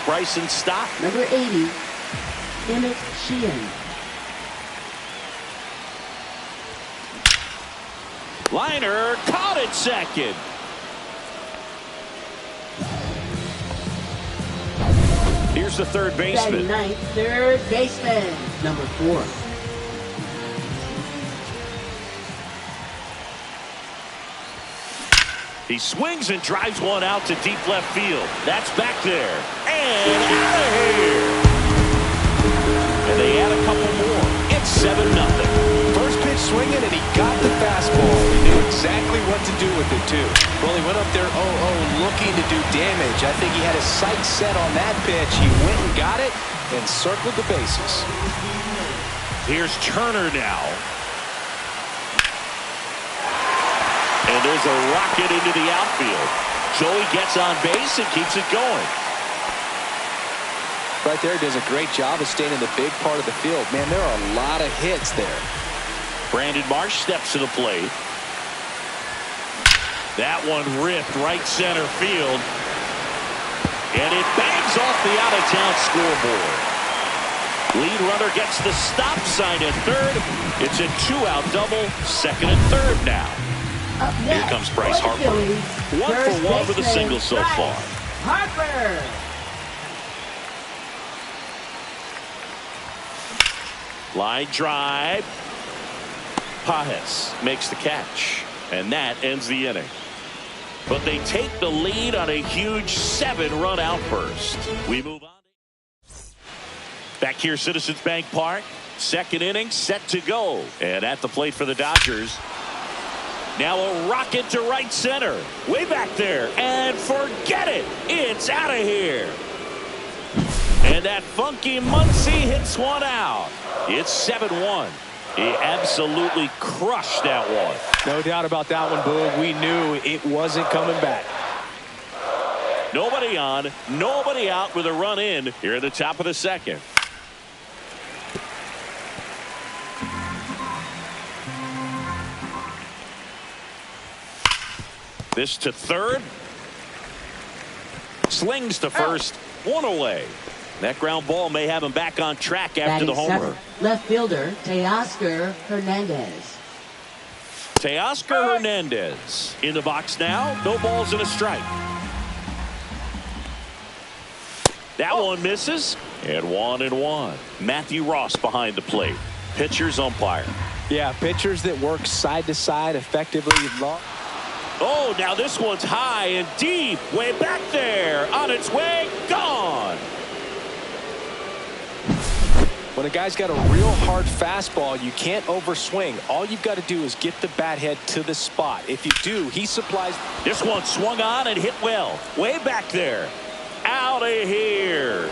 Bryson Stott. Number 80, Emmett Sheehan. Liner caught at second. Here's the third baseman. Ninth, third baseman, number 4. He swings and drives one out to deep left field. That's back there. And out of here. And they add a couple more. It's 7-0. First pitch swinging, and he got the fastball. He knew exactly what to do with it, too. Well, he went up there 0-0 looking to do damage. I think he had his sights set on that pitch. He went and got it and circled the bases. Here's Turner now. And there's a rocket into the outfield. Joey gets on base and keeps it going. Right there, does a great job of staying in the big part of the field. Man, there are a lot of hits there. Brandon Marsh steps to the plate. That one ripped right center field. And it bangs off the out-of-town scoreboard. Lead runner gets the stop sign at third. It's a 2-out double, second and third now. Up next, here comes Bryce Harper. 1-for-1 with a single so far. Harper. Line drive. Pages makes the catch. And that ends the inning. But they take the lead on a huge 7-run outburst. We move on. Back here, Citizens Bank Park. Second inning set to go. And at the plate for the Dodgers. Now a rocket to right center. Way back there. And forget it. It's out of here. And that funky Muncy hits one out. It's 7-1. He absolutely crushed that one. No doubt about that one, Boog. We knew it wasn't coming back. Nobody on, nobody out with a run in here at the top of the second. This to third. Slings to first. One away. That ground ball may have him back on track after the homer. Left fielder, Teoscar Hernandez. Teoscar Hernandez in the box now. No balls and a strike. That one misses. And 1-1. Matthew Ross behind the plate. Pitcher's umpire. Yeah, pitchers that work side to side effectively. Oh, now this one's high and deep. Way back there. On its way. Gone. When a guy's got a real hard fastball, you can't overswing. All you've got to do is get the bat head to the spot. If you do, he supplies. This one swung on and hit well. Way back there. Out of here.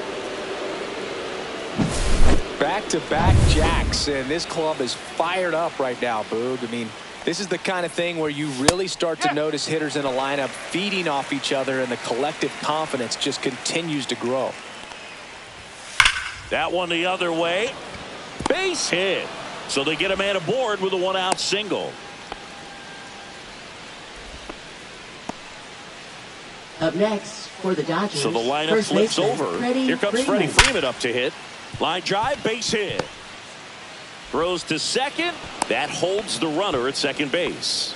Back-to-back jacks, and this club is fired up right now, Boog. I mean, this is the kind of thing where you really start to notice hitters in a lineup feeding off each other, and the collective confidence just continues to grow. That one the other way. Base hit. So they get a man aboard with a 1-out single. Up next for the Dodgers. So the lineup first flips baseman, over. Freddie Here comes Freeman. Freddie Freeman up to hit. Line drive, base hit. Throws to second. That holds the runner at second base.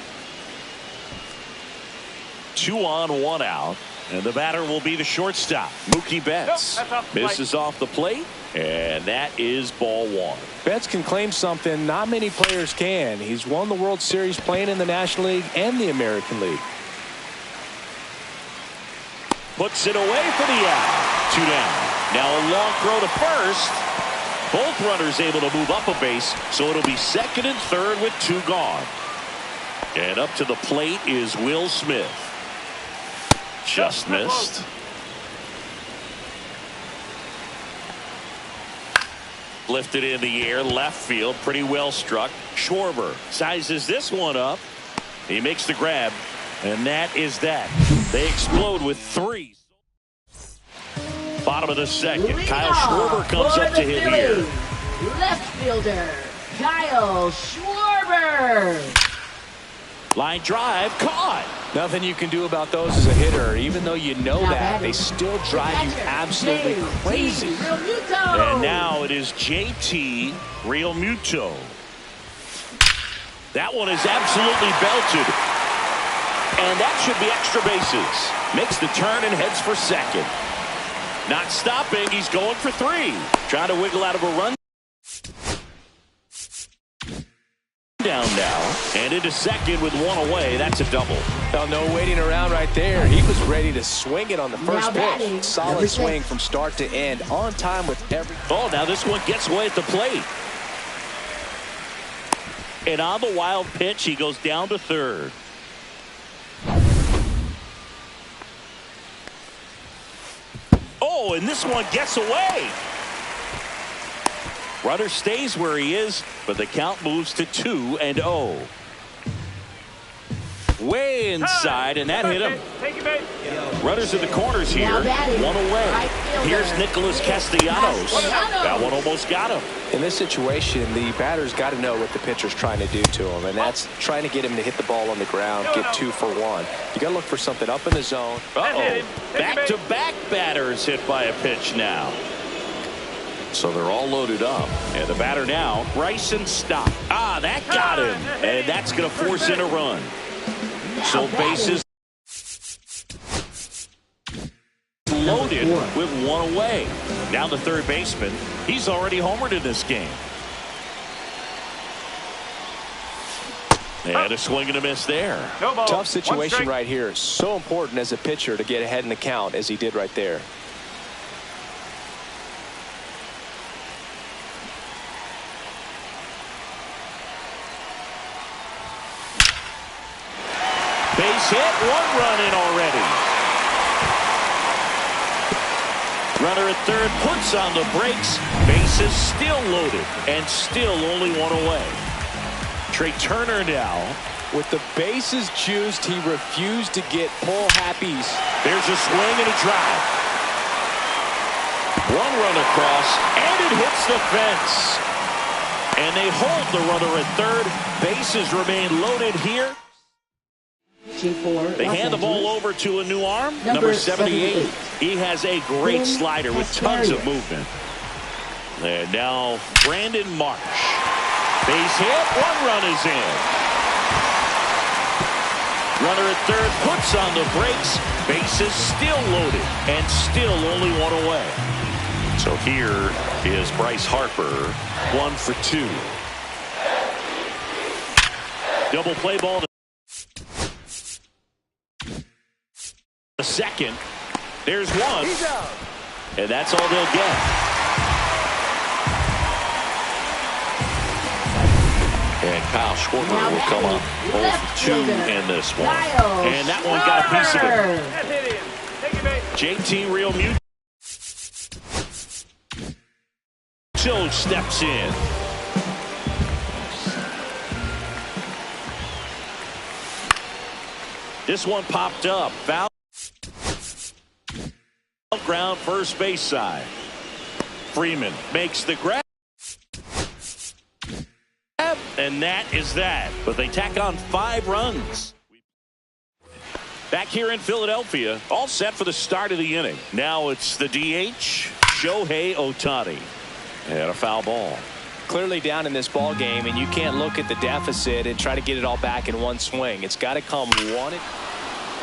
2 on, 1 out. And the batter will be the shortstop, Mookie Betts. Misses off the plate. And that is ball 1. Betts can claim something not many players can. He's won the World Series playing in the National League and the American League. Puts it away for the out. 2 down. Now a long throw to first. Both runners able to move up a base, so it'll be second and third with 2 gone. And up to the plate is Will Smith. Just missed. Lifted in the air, left field, pretty well struck. Schwarber sizes this one up. He makes the grab, and that is that. They explode with 3. Bottom of the second. Kyle Schwarber comes up to hit here. Left fielder, Kyle Schwarber. Line drive, caught. Nothing you can do about those as a hitter. Even though you know that, they still drive you absolutely crazy. And now it is JT Realmuto. That one is absolutely belted. And that should be extra bases. Makes the turn and heads for second. Not stopping. He's going for 3. Trying to wiggle out of a run. Down now. And into second with 1 away. That's a double. Well, no waiting around right there. He was ready to swing it on the first pitch. Solid swing from start to end. On time with every... Oh, now this one gets away at the plate. And on the wild pitch, he goes down to third. Oh, and this one gets away. Runner stays where he is, but the count moves to 2-0. Way inside, and that hit him. Runners in the corners here. 1 away. Here's Nicholas Castellanos. That one almost got him. In this situation, the batter's got to know what the pitcher's trying to do to him, and that's trying to get him to hit the ball on the ground, get 2 for 1. You got to look for something up in the zone. Back-to-back batters hit by a pitch now. So they're all loaded up. And the batter now, Bryson Stott. Ah, that got him. And that's going to force in a run. So bases loaded with 1 away. Now the third baseman. He's already homered in this game. And a swing and a miss there. Tough situation right here. So important as a pitcher to get ahead in the count as he did right there. Base hit, 1 run in already. Runner at third puts on the brakes. Bases still loaded and still only 1 away. Trey Turner now. With the bases juiced, he refused to get pull happies. There's a swing and a drive. 1 run across, and it hits the fence. And they hold the runner at third. Bases remain loaded here. They hand the ball over to a new arm, number 78. He has a great slider with tons of movement. And now Brandon Marsh. Base hit, 1 run is in. Runner at third puts on the brakes. Bases still loaded and still only 1 away. So here is Bryce Harper, 1 for 2. Double play ball to the second. There's 1. And that's all they'll get. And Kyle Schwarber will come up 0 for 2 in this one. And that one got a piece of it. JT Realmuto steps in. This one popped up. Foul ground, first base side. Freeman makes the grab. And that is that. But they tack on 5 runs. Back here in Philadelphia, all set for the start of the inning. Now it's the DH, Shohei Ohtani. And a foul ball. Clearly down in this ball game, and you can't look at the deficit and try to get it all back in 1 swing. It's got to come 1.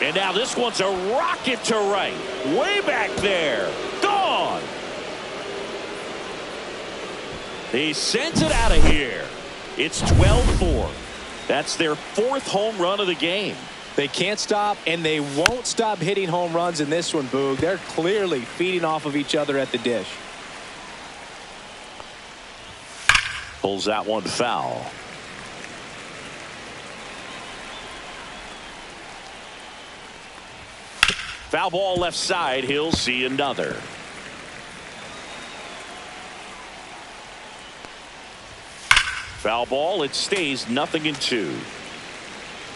And now this one's a rocket to right. Way back there. Gone. He sends it out of here. It's 12-4. That's their 4th home run of the game. They can't stop, and they won't stop hitting home runs in this one, Boog. They're clearly feeding off of each other at the dish. Pulls that one foul. Foul ball left side. He'll see another. Foul ball. It stays 0-2.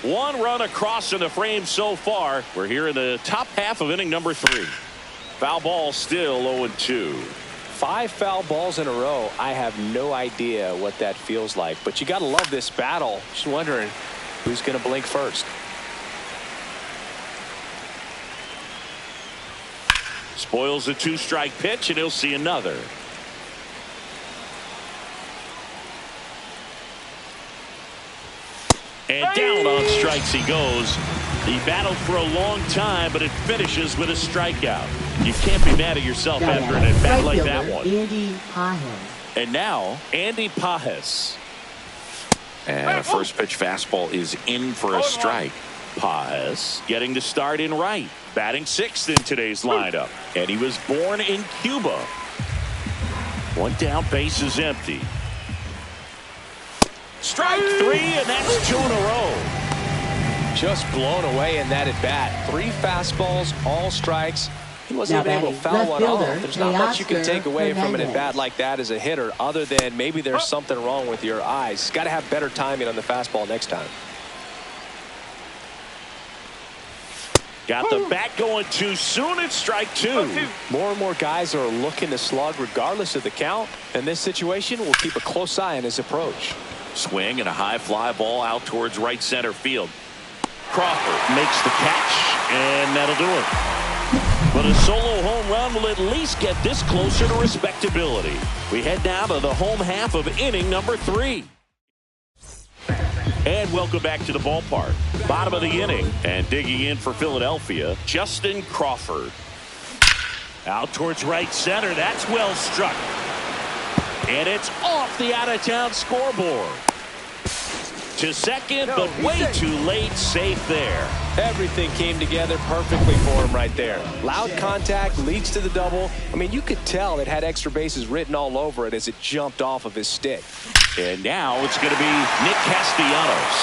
1 run across in the frame so far. We're here in the top half of inning number 3. Foul ball still 0-2. 5 foul balls in a row. I have no idea what that feels like, but you got to love this battle. Just wondering who's going to blink first. Spoils a 2-strike pitch, and he'll see another. And down on strikes he goes. He battled for a long time, but it finishes with a strikeout. You can't be mad at yourself after an at-bat like that one. Andy Pages. And now, Andy Pages. And a first pitch fastball is in for a strike. Pages getting the start in right. Batting sixth in today's lineup. And he was born in Cuba. One down, base is empty. Strike three, and that's 2 in a row. Just blown away in that at bat. 3 fastballs, all strikes. He wasn't even able to foul one off. There's not much you can take away from an at bat like that as a hitter, other than maybe there's something wrong with your eyes. Got to have better timing on the fastball next time. Got the bat going too soon. It's strike 2. More and more guys are looking to slug regardless of the count. In this situation, we'll keep a close eye on his approach. Swing and a high fly ball out towards right center field. Crawford makes the catch, and that'll do it. But a solo home run will at least get this closer to respectability. We head now to the home half of inning number 3. And welcome back to the ballpark. Bottom of the inning, and digging in for Philadelphia, Justin Crawford. Out towards right center. That's well struck. And it's off the out-of-town scoreboard. To second, but way too late. Safe there. Everything came together perfectly for him right there. Loud contact leads to the double. I mean, you could tell it had extra bases written all over it as it jumped off of his stick. And now it's going to be Nick Castellanos.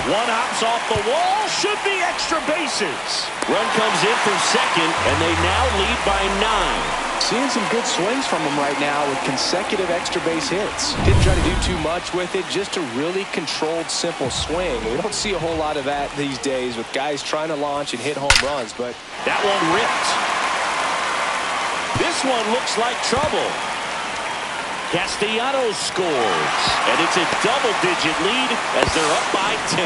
One hops off the wall. Should be extra bases. Run comes in from second, and they now lead by 9. Seeing some good swings from him right now with consecutive extra base hits. Didn't try to do too much with it, just a really controlled, simple swing. We don't see a whole lot of that these days with guys trying to launch and hit home runs, but that one ripped. This one looks like trouble. Castellanos scores, and it's a double-digit lead as they're up by 10.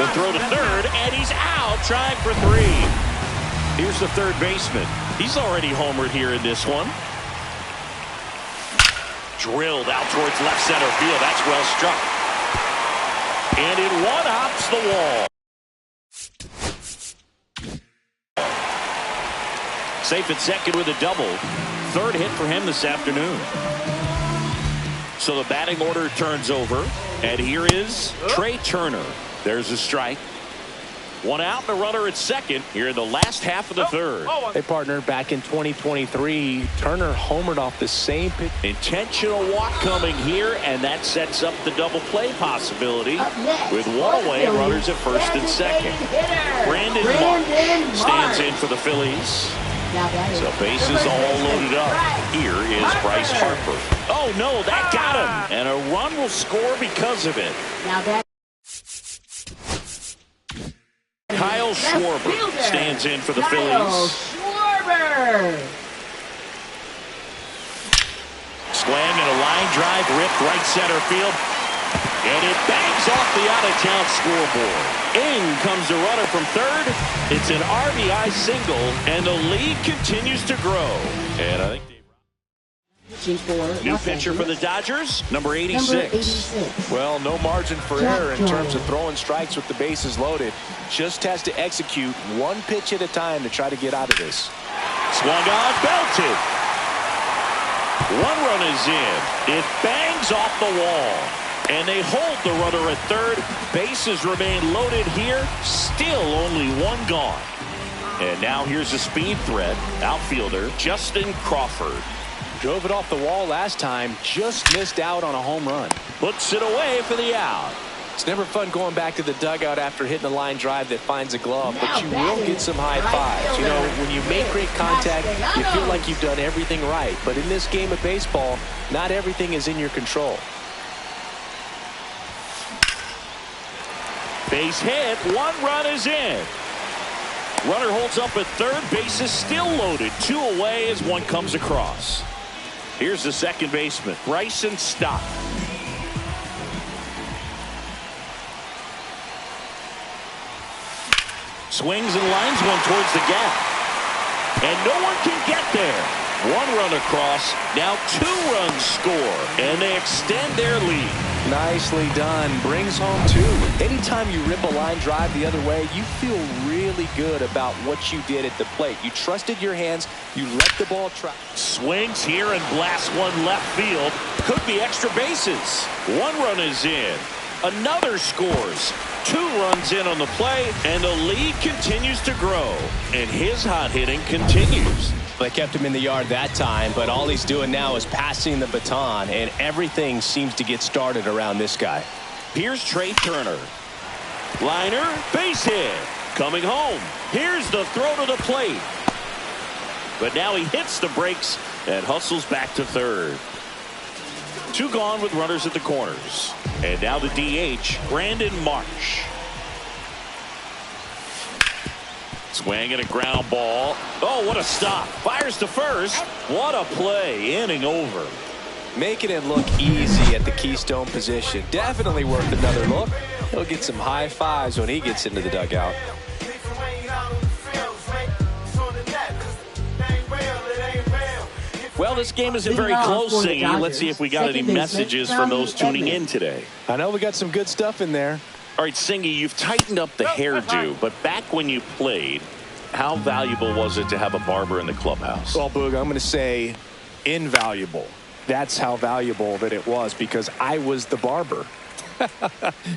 The throw to third, and he's out trying for 3. Here's the third baseman. He's already homered here in this one. Drilled out towards left center field. That's well struck. And it one-hops the wall. Safe at second with a double. Third hit for him this afternoon. So the batting order turns over. And here is Trey Turner. There's a strike. One out and a runner at second here in the last half of the third. Hey, partner, back in 2023, Turner homered off the same pitch. Intentional walk coming here, and that sets up the double play possibility with one away, runners at first and second. Brandon Mark stands in for the Phillies. So bases all loaded up. Here is Bryce Harper. Oh, no, that got him. And a run will score because of it. Kyle Schwarber stands in for the Phillies. Schwarber. Swing and a line drive ripped right center field. And it bangs off the out-of-town scoreboard. In comes the runner from third. It's an RBI single, and the lead continues to grow. And I think new pitcher for the Dodgers, number 86. Well, no margin for error in terms of throwing strikes with the bases loaded. Just has to execute one pitch at a time to try to get out of this. Swung on, belted. One run is in. It bangs off the wall. And they hold the runner at third. Bases remain loaded here. Still only one gone. And now here's a speed threat. Outfielder Justin Crawford. Drove it off the wall last time. Just missed out on a home run. Puts it away for the out. It's never fun going back to the dugout after hitting a line drive that finds a glove, but you will get some high fives. You know, when you make great contact, you feel like you've done everything right. But in this game of baseball, not everything is in your control. Base hit. One run is in. Runner holds up at third. Base is still loaded. 2 away as one comes across. Here's the second baseman, Bryson Stott. Swings and lines one towards the gap. and no one can get there. One run across, now 2 runs score, and they extend their lead. Nicely done. Brings home 2. Anytime you rip a line drive the other way, you feel really good about what you did at the plate. You trusted your hands. You let the ball try. Swings here and blasts one left field. Could be extra bases. 1 run is in. Another scores. 2 runs in on the play, and the lead continues to grow. And his hot hitting continues. They kept him in the yard that time, but all he's doing now is passing the baton, and everything seems to get started around this guy. Here's Trey Turner. Liner, base hit. Coming home. Here's the throw to the plate. But now he hits the brakes and hustles back to third. 2 gone with runners at the corners. And now the DH, Brandon Marsh. Swing and a ground ball. Oh, what a stop. Fires to first. What a play. Inning over. Making it look easy at the Keystone position. Definitely worth another look. He'll get some high fives when he gets into the dugout. Well, this game isn't very close, Singy. Let's see if we got any messages from those tuning in today. I know we got some good stuff in there. All right, Singy, you've tightened up the hairdo, but back when you played, how valuable was it to have a barber in the clubhouse? Well, Boog, I'm going to say invaluable. That's how valuable that it was, because I was the barber.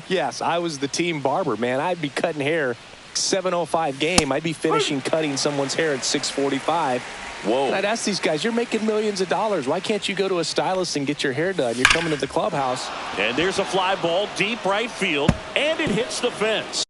Yes, I was the team barber, man. I'd be cutting hair 7:05 game. I'd be finishing cutting someone's hair at 6:45. Whoa. And I'd ask these guys, you're making millions of dollars. Why can't you go to a stylist and get your hair done? You're coming to the clubhouse. And there's a fly ball deep right field, and it hits the fence.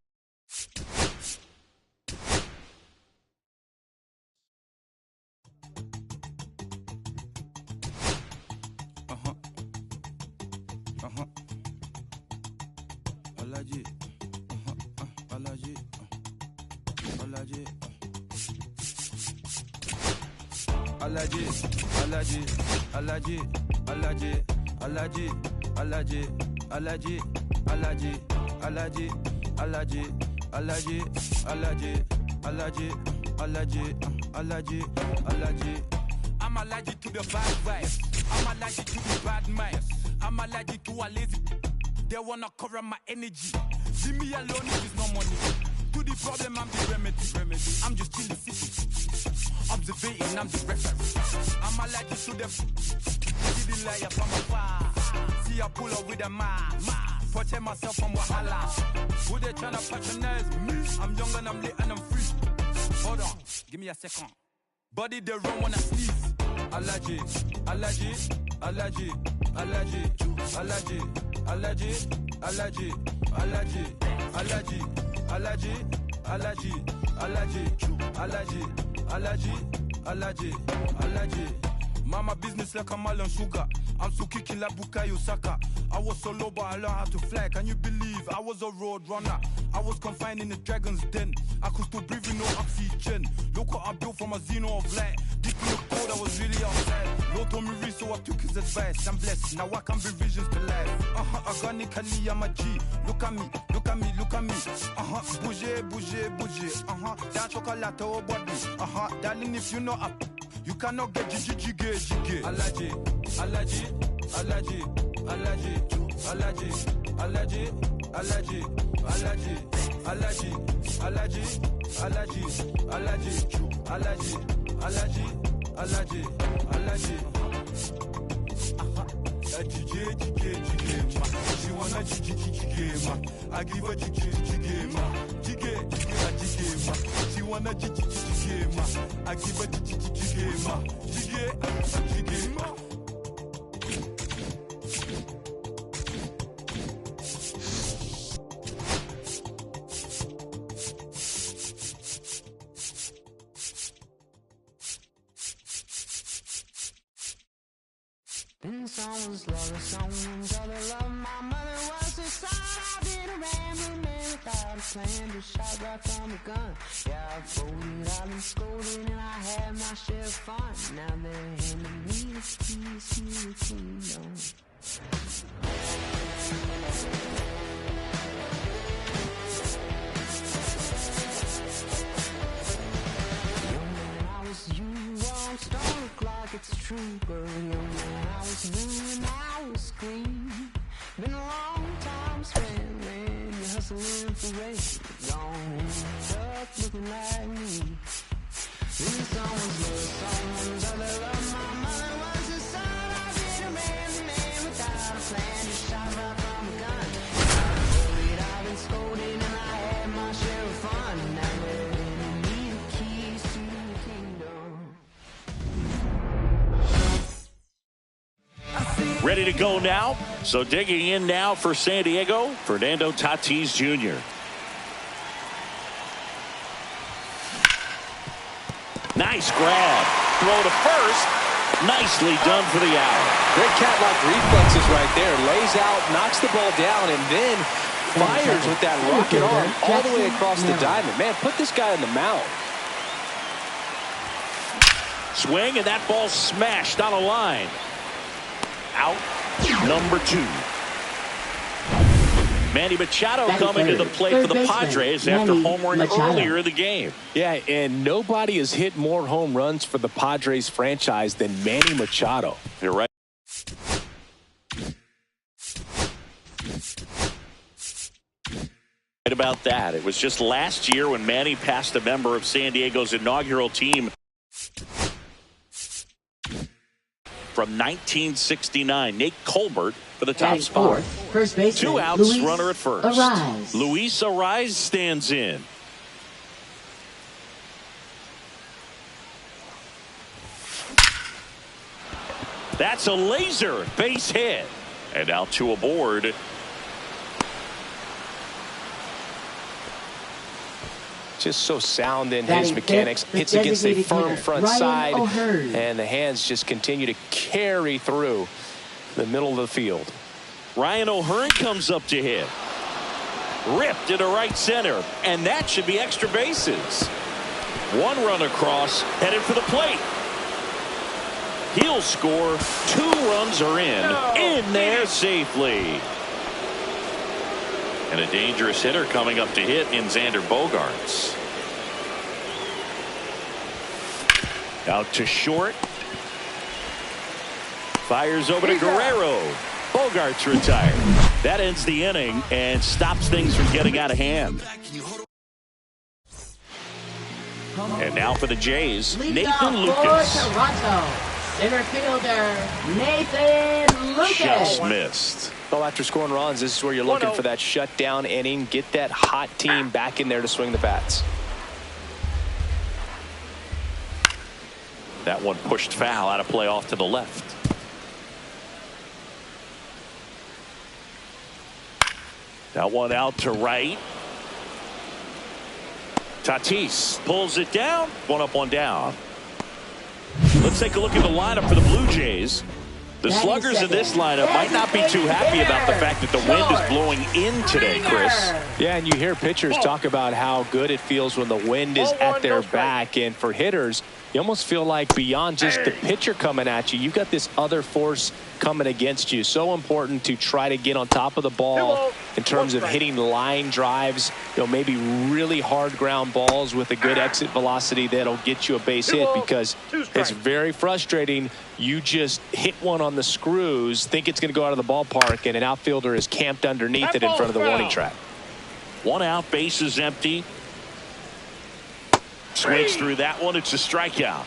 I'm allergic to the bad vibes. I'm allergic to the bad minds. I'm allergic to a lazy. They wanna cover my energy. Leave me alone if it's no money. To the problem, I'm the remedy. I'm just chilling, sitting, observating. I'm the referee. I'm allergic to the. See the liar from afar. See I pull up with a mask. Protect myself from wahala. Who they tryna patronize me? I'm young and I'm lit and I'm free. Hold on, give me a second. Body they run when I sneeze. Allergy, allergy, allergy, allergy, allergy, allergy, allergy, allergy, allergy, allergy, allergy, allergy, allergy, allergy, allergy. Mama business like a melon sugar. I'm so kicking like Bukayo Saka. I was so low, but I learned how to fly. Can you believe I was a road runner? I was confined in the dragon's den. I could still breathe with no oxygen. Look what I built from a xeno of light. Deep in the cold, I was really outside. Lord told me read, so I took his advice. I'm blessed, now I can be visions to life. Organically, I'm a G. Look at me, look at me, look at me. Bouger, bouger, bouger. That chocolate or body. Darling, if you know up. You cannot get jiggy. Allergy, allergy, allergy, allergy, allergy, allergy, allergy, allergy, allergy, allergy, allergy, allergy, allergy, allergy, allergy. She wanna jiggy, I give her jiggy, jiggy. She wanna jiggy, I give her jiggy, jiggy. Been someone's lover, someone's other love. My mother was a son. I've been a rambling man without a plan. Just shot right from a gun. Yeah, I folded, I've been scolded, and I had my share of fun. Now they're handing me the keys to the kingdom. Young man, I was true, but young man, I was new and I was green. Been a long time spent, man, you're hustling for race. Don't end up looking like me. This someone's love, someone's other love. My mother was a son, I've been a man without a plan. Just shot right from a gun. I've bullied, I've been scolded, and I had my share of fun. Now they're giving me the keys to the kingdom. Ready to go now. So digging in now for San Diego, Fernando Tatis Jr. Nice grab. Throw to first. Nicely done for the out. Great cat-like reflexes right there. Lays out, knocks the ball down, and then fires with that rocket arm all the way across the diamond. Man, put this guy in the mound. Swing, and that ball smashed on a line. Out. Number 2. Manny Machado coming to the plate for the Padres after homering earlier in the game. Yeah, and nobody has hit more home runs for the Padres franchise than Manny Machado. You're right. About that. It was just last year when Manny passed a member of San Diego's inaugural team from 1969. Nate Colbert for the top spot. First baseman, 2 outs, Luis runner at first. Arraez. Luis Arraez stands in. That's a laser base hit. And now 2 aboard. Just so sound in his mechanics. Hits against a firm front side, and the hands just continue to carry through the middle of the field. Ryan O'Hearn comes up to hit. Ripped into right center, and that should be extra bases. 1 run across, headed for the plate. He'll score. 2 runs are in there safely. And a dangerous hitter coming up to hit in Xander Bogaerts. Out to short. Fires over to Guerrero. Bogaerts retired. That ends the inning and stops things from getting out of hand. And now for the Jays, Nathan Lucas. Toronto, center fielder Nathan Lucas. Just missed. Well, after scoring runs, this is where you're looking for that shutdown inning. Get that hot team back in there to swing the bats. That one pushed foul, out of play off to the left. That one out to right. Tatis pulls it down. 1 up, 1 down. Let's take a look at the lineup for the Blue Jays. The sluggers in this lineup might not be too happy about the fact that the wind is blowing in today, Chris. Yeah, and you hear pitchers talk about how good it feels when the wind is at their back. And for hitters, you almost feel like beyond just the pitcher coming at you, you've got this other force coming against you. So important to try to get on top of the ball in terms of hitting line drives, maybe really hard ground balls with a good exit velocity that'll get you a base hit, because it's very frustrating. You just hit one on the screws, think it's going to go out of the ballpark, and an outfielder is camped underneath it in front of the warning track. 1 out, base is empty. Swings through that one. It's a strikeout.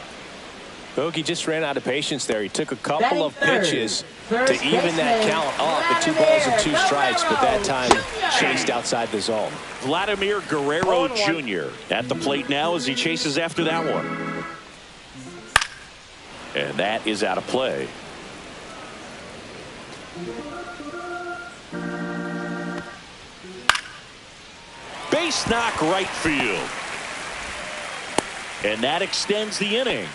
Bogey just ran out of patience there. He took a couple of pitches to even that count up at 2 balls and 2 strikes, but that time chased outside the zone. Vladimir Guerrero Jr. at the plate now as he chases after that one. And that is out of play. Base knock right field. And that extends the inning.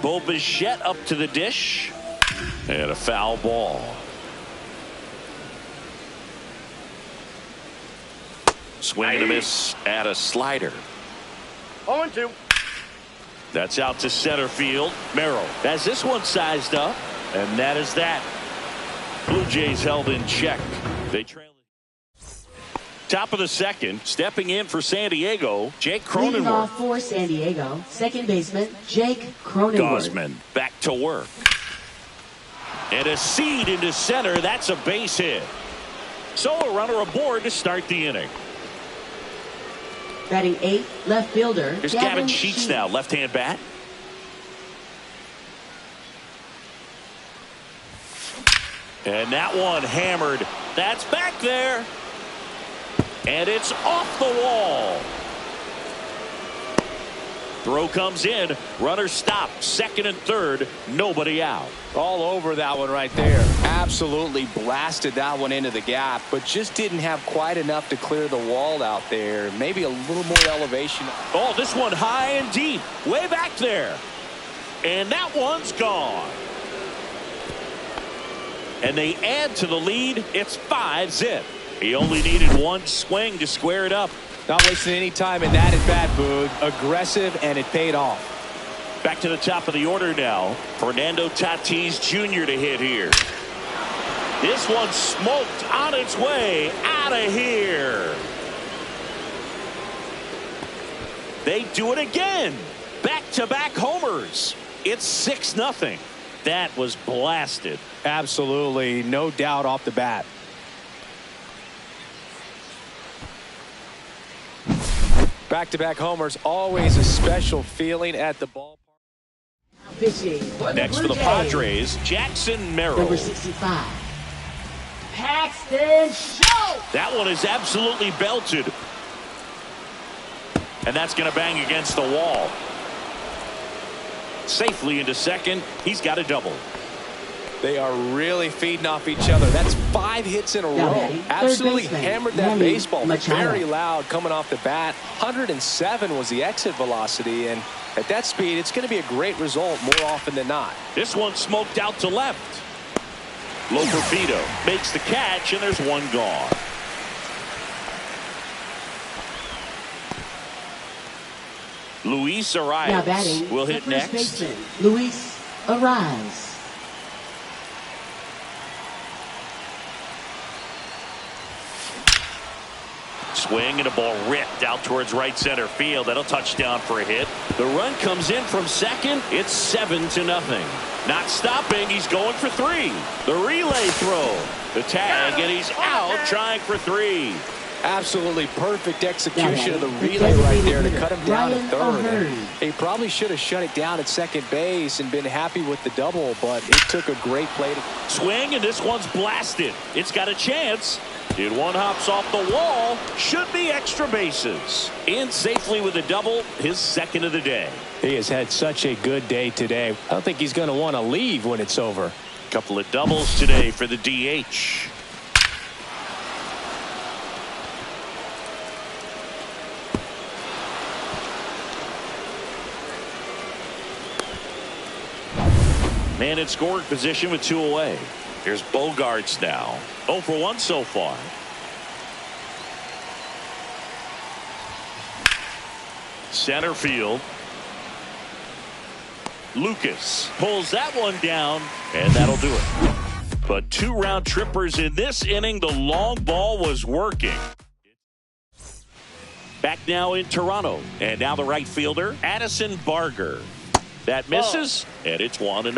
Bo Bichette up to the dish. And a foul ball. Swing and a miss at a slider. 0-2. That's out to center field. Merrill has this one sized up. And that is that. Blue Jays held in check. They trail. Top of the second, stepping in for San Diego, Jake Leading off Cronenworth. for San Diego, second baseman Jake Cronenworth. Gausman back to work. And a seed into center. That's a base hit. So a runner aboard to start the inning. Batting 8th, left fielder Here's Gavin Sheets now, left-hand bat. And that one hammered. That's back there. And it's off the wall. Throw comes in. Runner stopped. Second and third. Nobody out. All over that one right there. Absolutely blasted that one into the gap, but just didn't have quite enough to clear the wall out there. Maybe a little more elevation. Oh, this one high and deep. Way back there. And that one's gone. And they add to the lead. It's 5-zip. He only needed one swing to square it up. Not wasting any time in that at bat, Boog. Aggressive, and it paid off. Back to the top of the order now. Fernando Tatis Jr. to hit here. This one smoked on its way out of here. They do it again. Back-to-back homers. It's 6-0. That was blasted. Absolutely, no doubt off the bat. Back-to-back homers, always a special feeling at the ballpark. Pitching for the Next Blue for the Jays, Padres, Jackson Merrill. number 65, Paxton Schultz. That one is absolutely belted. And that's going to bang against the wall. Safely into second. He's got a double. They are really feeding off each other. That's 5 hits in a Now row. batting, Absolutely third baseman, hammered that Manny baseball. Machado. Very loud coming off the bat. 107 was the exit velocity, and at that speed, it's going to be a great result more often than not. This one smoked out to left. Loperfido makes the catch, and there's one gone. Luis Now Arias batting, will the hit first next. baseman, Luis Arias. Swing and a ball ripped out towards right center field. That'll touch down for a hit. The run comes in from second. It's 7-0. Not stopping. He's going for 3. The relay throw. The tag, and he's out trying for 3. Absolutely perfect execution of the relay right there to cut him down to third. And he probably should have shut it down at second base and been happy with the double, but it took a great play to Swing, and this one's blasted. It's got a chance. It one hops off the wall. Should be extra bases. In safely with a double, his second of the day. He has had such a good day today. I don't think he's going to want to leave when it's over. Couple of doubles today for the DH. Man in scoring position with 2 away. Here's Bogarts now. 0 for 1 so far. Center field. Lucas pulls that one down, and that'll do it. But 2 round trippers in this inning. The long ball was working. Back now in Toronto. And now the right fielder, Addison Barger. That misses, and it's 1-0.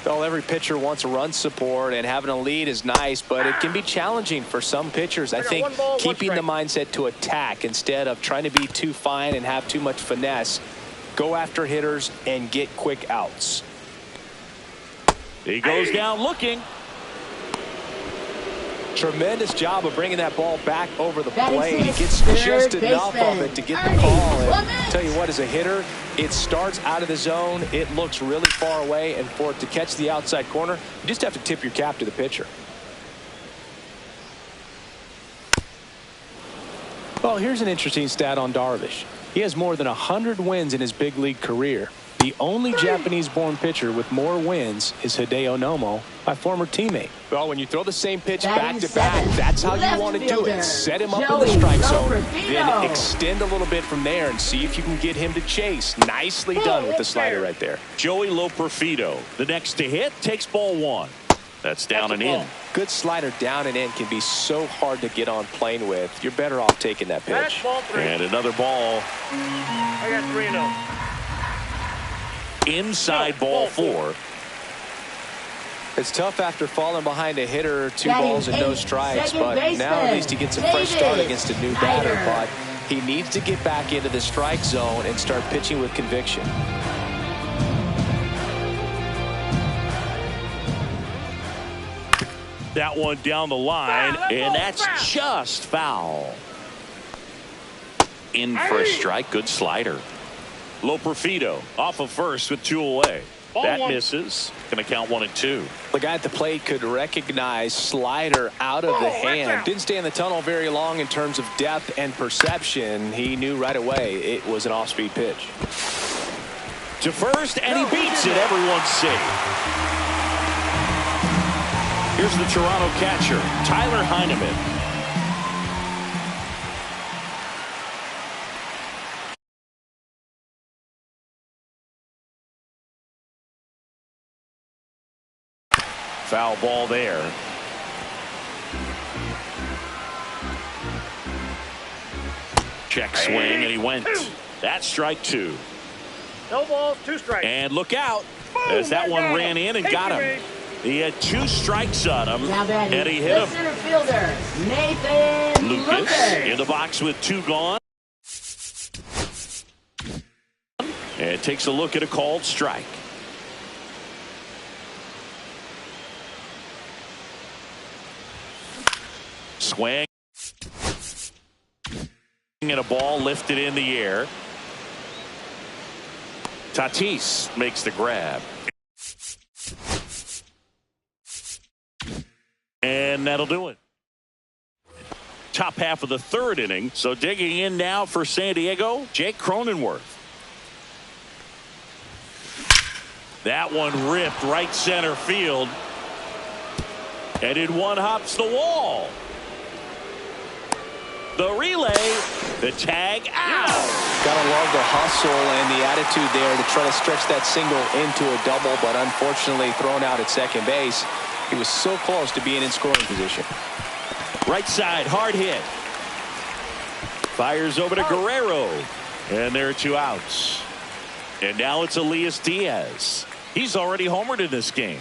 Well, every pitcher wants a run support, and having a lead is nice, but it can be challenging for some pitchers. I think keeping the mindset to attack instead of trying to be too fine and have too much finesse. Go after hitters and get quick outs. He goes down looking. Tremendous job of bringing that ball back over the Batting plate. He sixth, gets just third enough baseman, of it to get the Ernie call. And Clement. tell you what, as a hitter, it starts out of the zone. It looks really far away, and for it to catch the outside corner, you just have to tip your cap to the pitcher. Well, here's an interesting stat on Darvish. He has more than 100 wins in his big league career. The only Japanese-born pitcher with more wins is Hideo Nomo, my former teammate. Well, when you throw the same pitch back to back, that's how you want to do it. Set him up in the strike zone, then extend a little bit from there and see if you can get him to chase. Nicely done with the slider right there. Joey Loperfido, the next to hit, takes ball 1. That's down and in. Good slider down and in can be so hard to get on plane with. You're better off taking that pitch. Ball 3. And another ball. I got 3-0. Inside ball 4. It's tough after falling behind a hitter, 2 Batting balls and no 8th, strikes, second but now baseman, at least he gets a fresh start David against a new batter. Snyder. But he needs to get back into the strike zone and start pitching with conviction. That one down the line, and that's just foul. In for a strike. Good slider. Loperfido off of first with 2 away. That misses. Going to count 1 and 2. The guy at the plate could recognize slider out of the hand. Didn't stay in the tunnel very long in terms of depth and perception. He knew right away it was an off-speed pitch. To first, and he beats it. Everyone's safe. Here's the Toronto catcher, Tyler Heineman. Foul ball there. Check swing, and he went. That's strike 2. No balls, 2 strikes. And look out, as that one ran in and got him. He had 2 strikes on him, Now batting, and he hit the him. center fielder, Nathan Lucas in the box with 2 gone. And takes a look at a called strike. Swing. And a ball lifted in the air. Tatis makes the grab. And that'll do it. Top half of the 3rd inning. So digging in now for San Diego, Jake Cronenworth. That one ripped right center field. And in one hops the wall. The relay, the tag out. Gotta love the hustle and the attitude there to try to stretch that single into a double, but unfortunately thrown out at second base. He was so close to being in scoring position. Right side, hard hit. Fires over to Guerrero. And there are 2 outs. And now it's Elias Diaz. He's already homered in this game.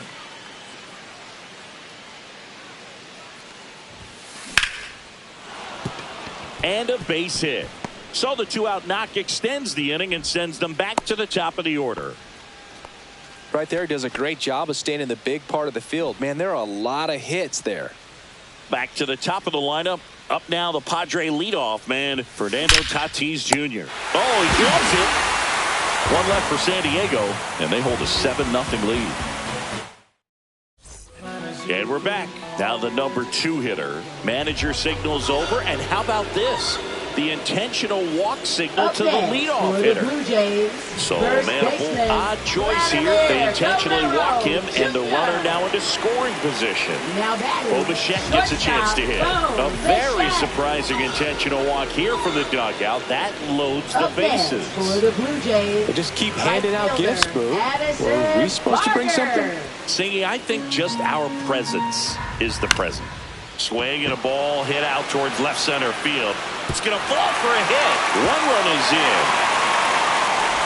And a base hit. So the 2-out knock extends the inning and sends them back to the top of the order. Right there, does a great job of staying in the big part of the field. Man, there are a lot of hits there. Back to the top of the lineup. Up now, the Padre leadoff man, Fernando Tatis Jr. Oh, he drops it. 1 left for San Diego, and they hold a 7-0 lead. And we're back. Now the number 2 hitter. Manager signals over, and how about this? The intentional walk signal to the leadoff hitter. So a man of full odd choice here. They intentionally walk him, and the runner now into scoring position. Bo Bichette gets a chance to hit. A very surprising intentional walk here from the dugout. That loads the bases. They just keep handing out gifts, Boo. Were we supposed to bring something? Singy, I think just our presence is the present. Swing and a ball hit out towards left center field. It's going to fall for a hit. 1 run is in.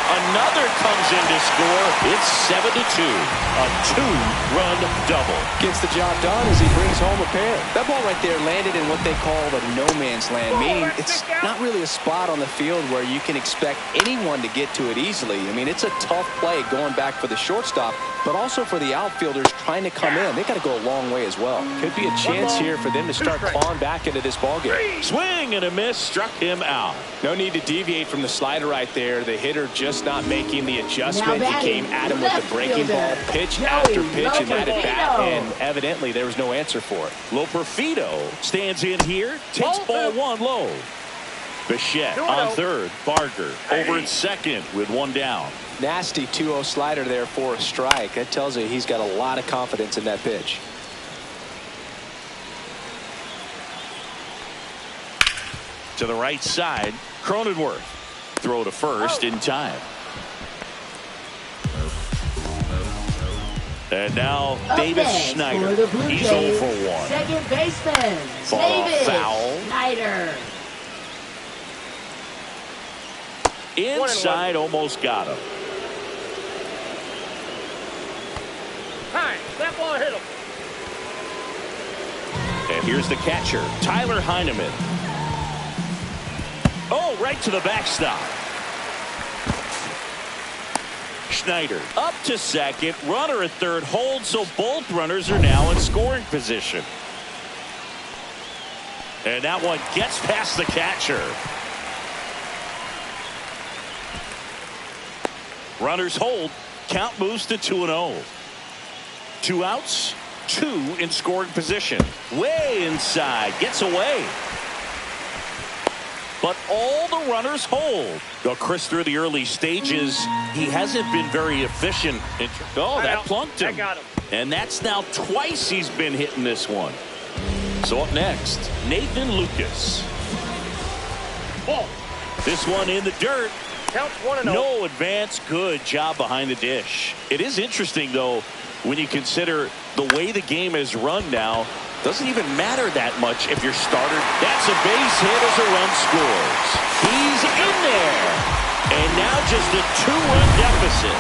Another comes in to score. It's 7-2. A 2-run double. Gets the job done as he brings home a pair. That ball right there landed in what they call the no man's land, meaning it's not really a spot on the field where you can expect anyone to get to it easily. I mean, it's a tough play going back for the shortstop, but also for the outfielders trying to come in. They got to go a long way as well. Could be a chance here for them to start clawing back into this ball game. Swing and a miss, struck him out. No need to deviate from the slider right there. The hitter just not making the adjustment. He came at him with the breaking ball, pitch after pitch, and that at bat, and evidently there was no answer for it. Loperfido stands in here, takes ball 1 low. Bichette on third. Barger over at second with 1 down. Nasty 2-0 slider there for a strike. That tells you he's got a lot of confidence in that pitch. To the right side, Cronenworth. Throw to first in time. And now Up Davis next Schneider. for the Blue He's Jays, 0 for 1. second baseman, Fought off Davis foul. Schneider. Inside, almost got him. Hi, that ball hit him. And here's the catcher, Tyler Heineman. Oh, right to the backstop. Schneider up to second, runner at third, hold, so both runners are now in scoring position. And that one gets past the catcher. Runners hold, count moves to 2-0. 2 outs, 2 in scoring position. Way inside, gets away. But all the runners hold. Well, Chris, through the early stages, he hasn't been very efficient. That plunked him. That got him. And that's now twice he's been hitting this one. So up next, Nathan Lucas. Ball. This one in the dirt. Counts 1-0. No advance. Good job behind the dish. It is interesting, though, when you consider the way the game is run now. Doesn't even matter that much if you're starter. That's a base hit as a run scores. He's in there. And now just a 2-run deficit.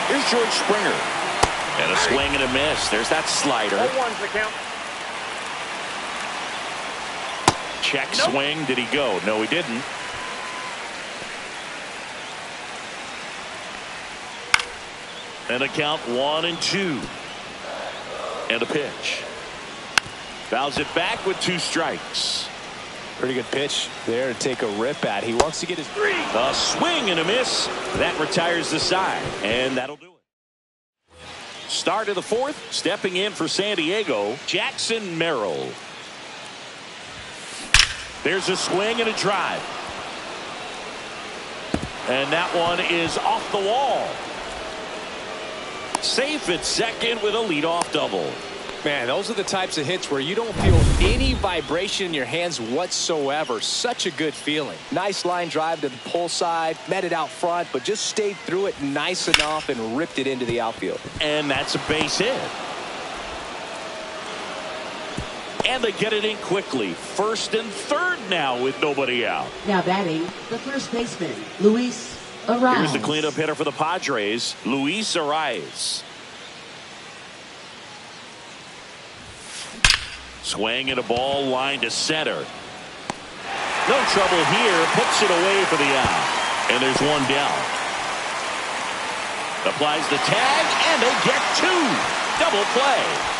Here's George Springer. And a swing and a miss. There's that slider. 0-1's the count. Check swing. Did he go? No, he didn't. And a count 1-2. And a pitch. Fouls it back with 2 strikes. Pretty good pitch there to take a rip at. He wants to get his... A swing and a miss. That retires the side. And that'll do it. Start of the 4th. Stepping in for San Diego, Jackson Merrill. There's a swing and a drive. And that one is off the wall. Safe at second with a leadoff double. Man, those are the types of hits where you don't feel any vibration in your hands whatsoever. Such a good feeling. Nice line drive to the pull side, met it out front, but just stayed through it nice enough and ripped it into the outfield. And that's a base hit. And they get it in quickly. 1st and 3rd now with nobody out. Now batting, the first baseman, Luis Arraez. Here's the cleanup hitter for the Padres, Luis Arraez. Swing and a ball line to center. No trouble here. Puts it away for the out. And there's one down. Applies the tag, and they get 2. Double play.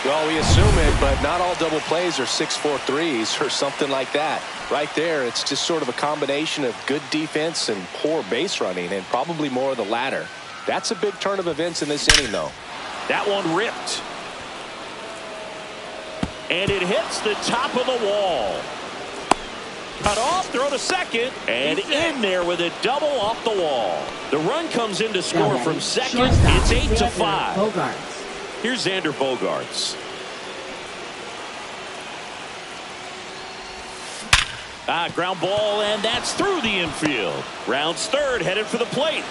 Well, we assume it, but not all double plays are 6-4 threes or something like that. Right there, it's just sort of a combination of good defense and poor base running, and probably more of the latter. That's a big turn of events in this inning, though. That one ripped. And it hits the top of the wall. Cut off, throw to second, and in there with a double off the wall. The run comes in to score from second. It's 8-5. Bogaerts. Here's Xander Bogaerts. Ground ball, and that's through the infield. Rounds third, headed for the plate.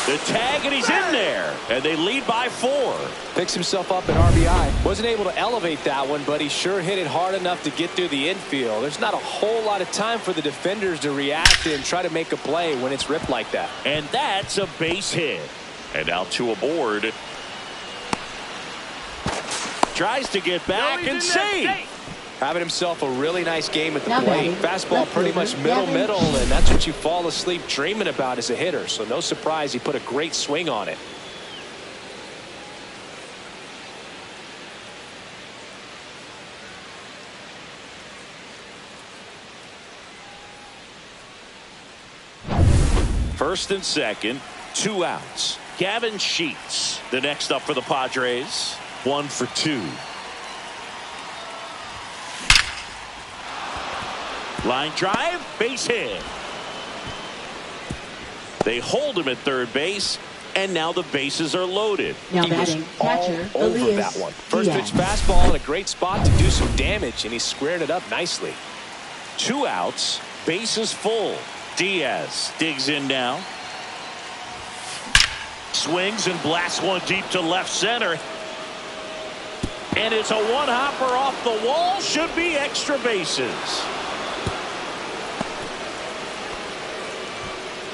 The tag, and he's in there, and they lead by 4. Picks himself up at RBI. Wasn't able to elevate that one, but he sure hit it hard enough to get through the infield. There's not a whole lot of time for the defenders to react and try to make a play when it's ripped like that. And that's a base hit. And out to a board. Tries to get back and save. Having himself a really nice game at the Now plate. batting, Fastball pretty much middle, and that's what you fall asleep dreaming about as a hitter. So no surprise he put a great swing on it. First and second, 2 outs. Gavin Sheets, the next up for the Padres. 1 for 2. Line drive, base hit. They hold him at third base, and now the bases are loaded. Now He was batting, all catcher, over Elias that one. First Diaz. pitch fastball in a great spot to do some damage, and he squared it up nicely. 2 outs, bases full. Diaz digs in now. Swings and blasts one deep to left center. And it's a one-hopper off the wall. Should be extra bases.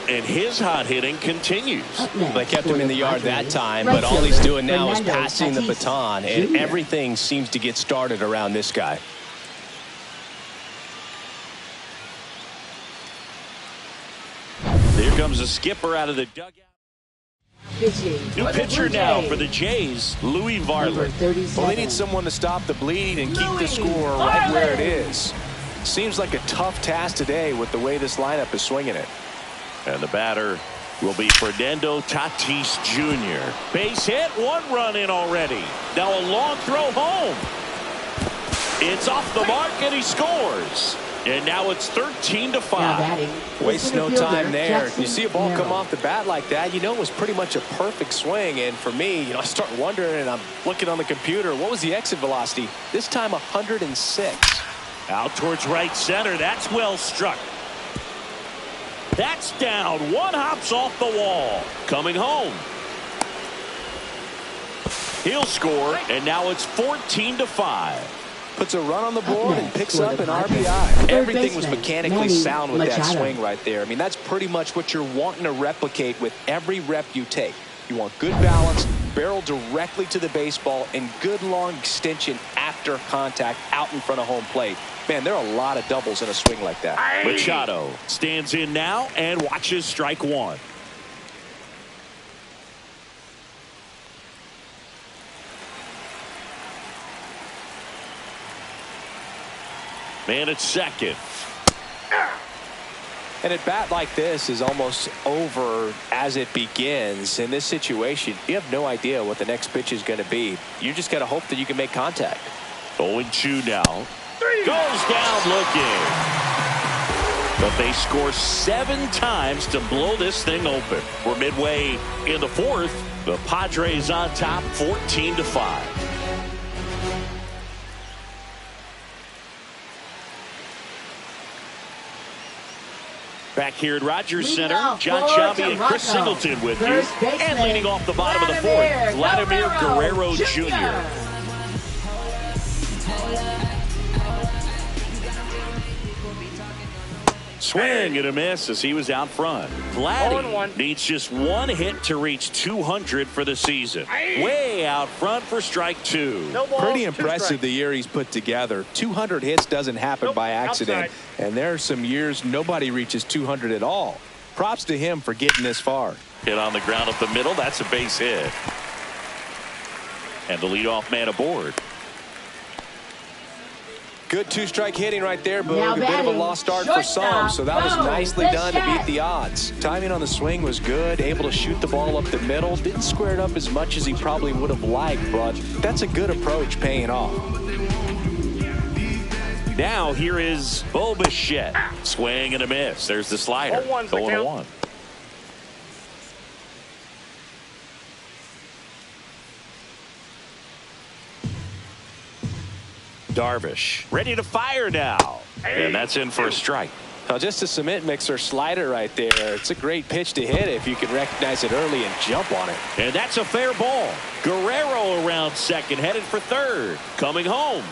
And his hot hitting continues. Up next They kept for him in the yard Padres, that time, right but all he's fielder, doing now is Fernando passing the Tatis baton, and Jr. everything seems to get started around this guy. Here comes the skipper out of the dugout. Pitching New for the pitcher Blue now Jays, for the Jays, Louis number Varland. 37. Well, they need someone to stop the bleed and keep the score right where it is. Seems like a tough task today with the way this lineup is swinging it. And the batter will be Fernando Tatis Jr. Base hit, 1 run in already. Now a long throw home. It's off the mark, and he scores. And now it's 13-5. Now batting, Waste no center time fielder, there. Jackson You see a ball come Merrill. off the bat like that, it was pretty much a perfect swing. And for me, I start wondering, and I'm looking on the computer, what was the exit velocity? This time 106. Out towards right center. That's well struck. That's down. 1 hops off the wall. Coming home. He'll score, and now it's 14-5. Puts a run on the board and next picks for up the an Padres, RBI. third Everything was baseman, mechanically Manny sound with that Machado. swing right there. That's pretty much what you're wanting to replicate with every rep you take. You want good balance, barrel directly to the baseball, and good long extension after contact out in front of home plate. Man, there are a lot of doubles in a swing like that. Machado stands in now and watches strike 1. Man at second. And at bat like this is almost over as it begins. In this situation, you have no idea what the next pitch is going to be. You just got to hope that you can make contact. 0-2 now. Goes down looking. But they score 7 times to blow this thing open. We're midway in the 4th. The Padres on top, 14-5. Back here at Rogers Leading Center, off John for Shelby and Chris Toronto, Singleton with you. first baseman, And leading off the bottom of the 4th, Vladimir Guerrero Jr. Swing and a miss as he was out front. Vladdy 0-1. needs just 1 hit to reach 200 for the season. Way out front for strike 2. No balls, Pretty 2 impressive strikes. the year he's put together. 200 hits doesn't happen Nope, by accident. outside. And there are some years nobody reaches 200 at all. Props to him for getting this far. Hit on the ground up the middle. That's a base hit. And the leadoff man aboard. Good two-strike hitting right there, Boog. Now A bit of a batting, lost start for some, shortstop, so that was Bo nicely done to beat Bichette. the odds. Timing on the swing was good, able to shoot the ball up the middle. Didn't square it up as much as he probably would have liked, but that's a good approach paying off. Now here is Bo Bichette. Swing and a miss. There's the slider. 0-1's the count. 0-1. Darvish ready to fire now. And that's in for a strike. Now just a cement mixer slider right there. It's a great pitch to hit if you can recognize it early and jump on it. And that's a fair ball. Guerrero around second, headed for third. Coming home.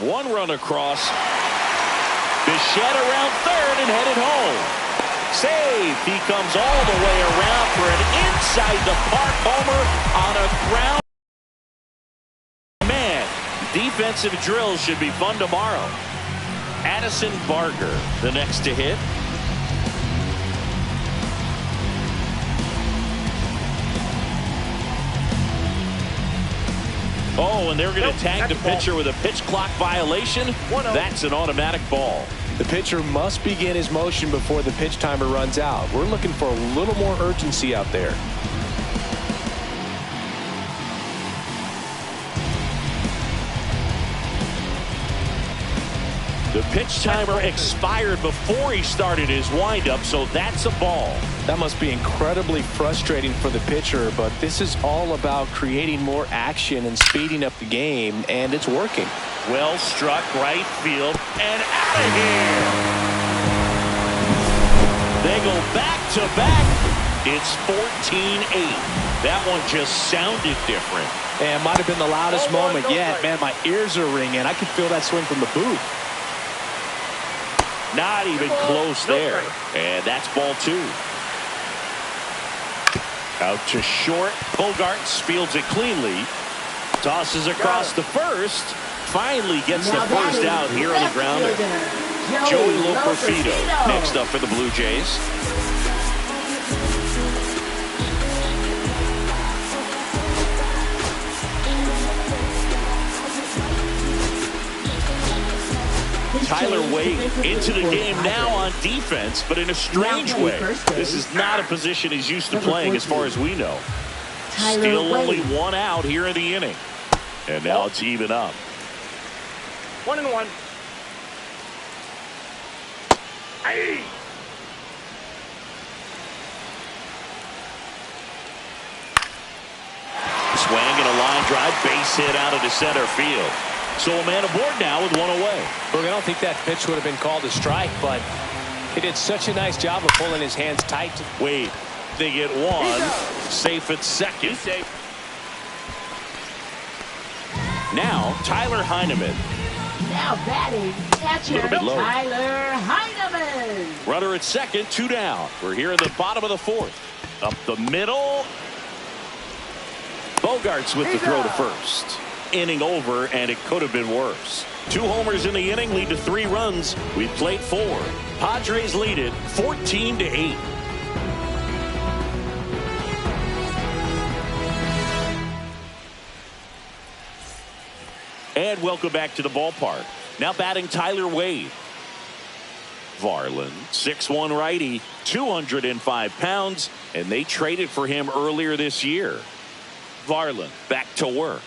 One run across. Bichette around third and headed home. Save. He comes all the way around for an inside the park homer on a ground. Man, defensive drills should be fun tomorrow. Addison Barger, the next to hit. Oh, and they're going to tag the pitcher with a pitch clock violation. That's an automatic ball. The pitcher must begin his motion before the pitch timer runs out. We're looking for a little more urgency out there. The pitch timer expired before he started his windup, so that's a ball. That must be incredibly frustrating for the pitcher, but this is all about creating more action and speeding up the game, and it's working. Well struck right field and out of here. They go back to back. It's 14-8. That one just sounded different. And it might have been the loudest moment yet. Man, my ears are ringing. I could feel that swing from the booth. Not even close there. And that's ball two. Out to short. Bogaerts fields it cleanly. Tosses across the first. Finally gets the first out here on the grounder. Joey Loperfido next up for the Blue Jays. Tyler Wade into the game now on defense, but in a strange way. This is not a position he's used to playing as far as we know. Still only one out here in the inning. And now it's even up. 1-1. Aye. Swing and a line drive, base hit out into center field. So a man aboard now with one away. Look, I don't think that pitch would have been called a strike, but he did such a nice job of pulling his hands tight. Wade, they get one. Safe at second. Now Tyler Heineman. Now batting, catcher Little bit low. Tyler Heineman. Runner at second, 2 down. We're here in the bottom of the fourth. Up the middle. Bogaerts with the throw to first. Inning over, and it could have been worse. 2 homers in the inning lead to 3 runs. We played 4. Padres lead it 14-8. And welcome back to the ballpark. Now batting Tyler Wade. Varland, 6'1" righty, 205 pounds, and they traded for him earlier this year. Varland back to work.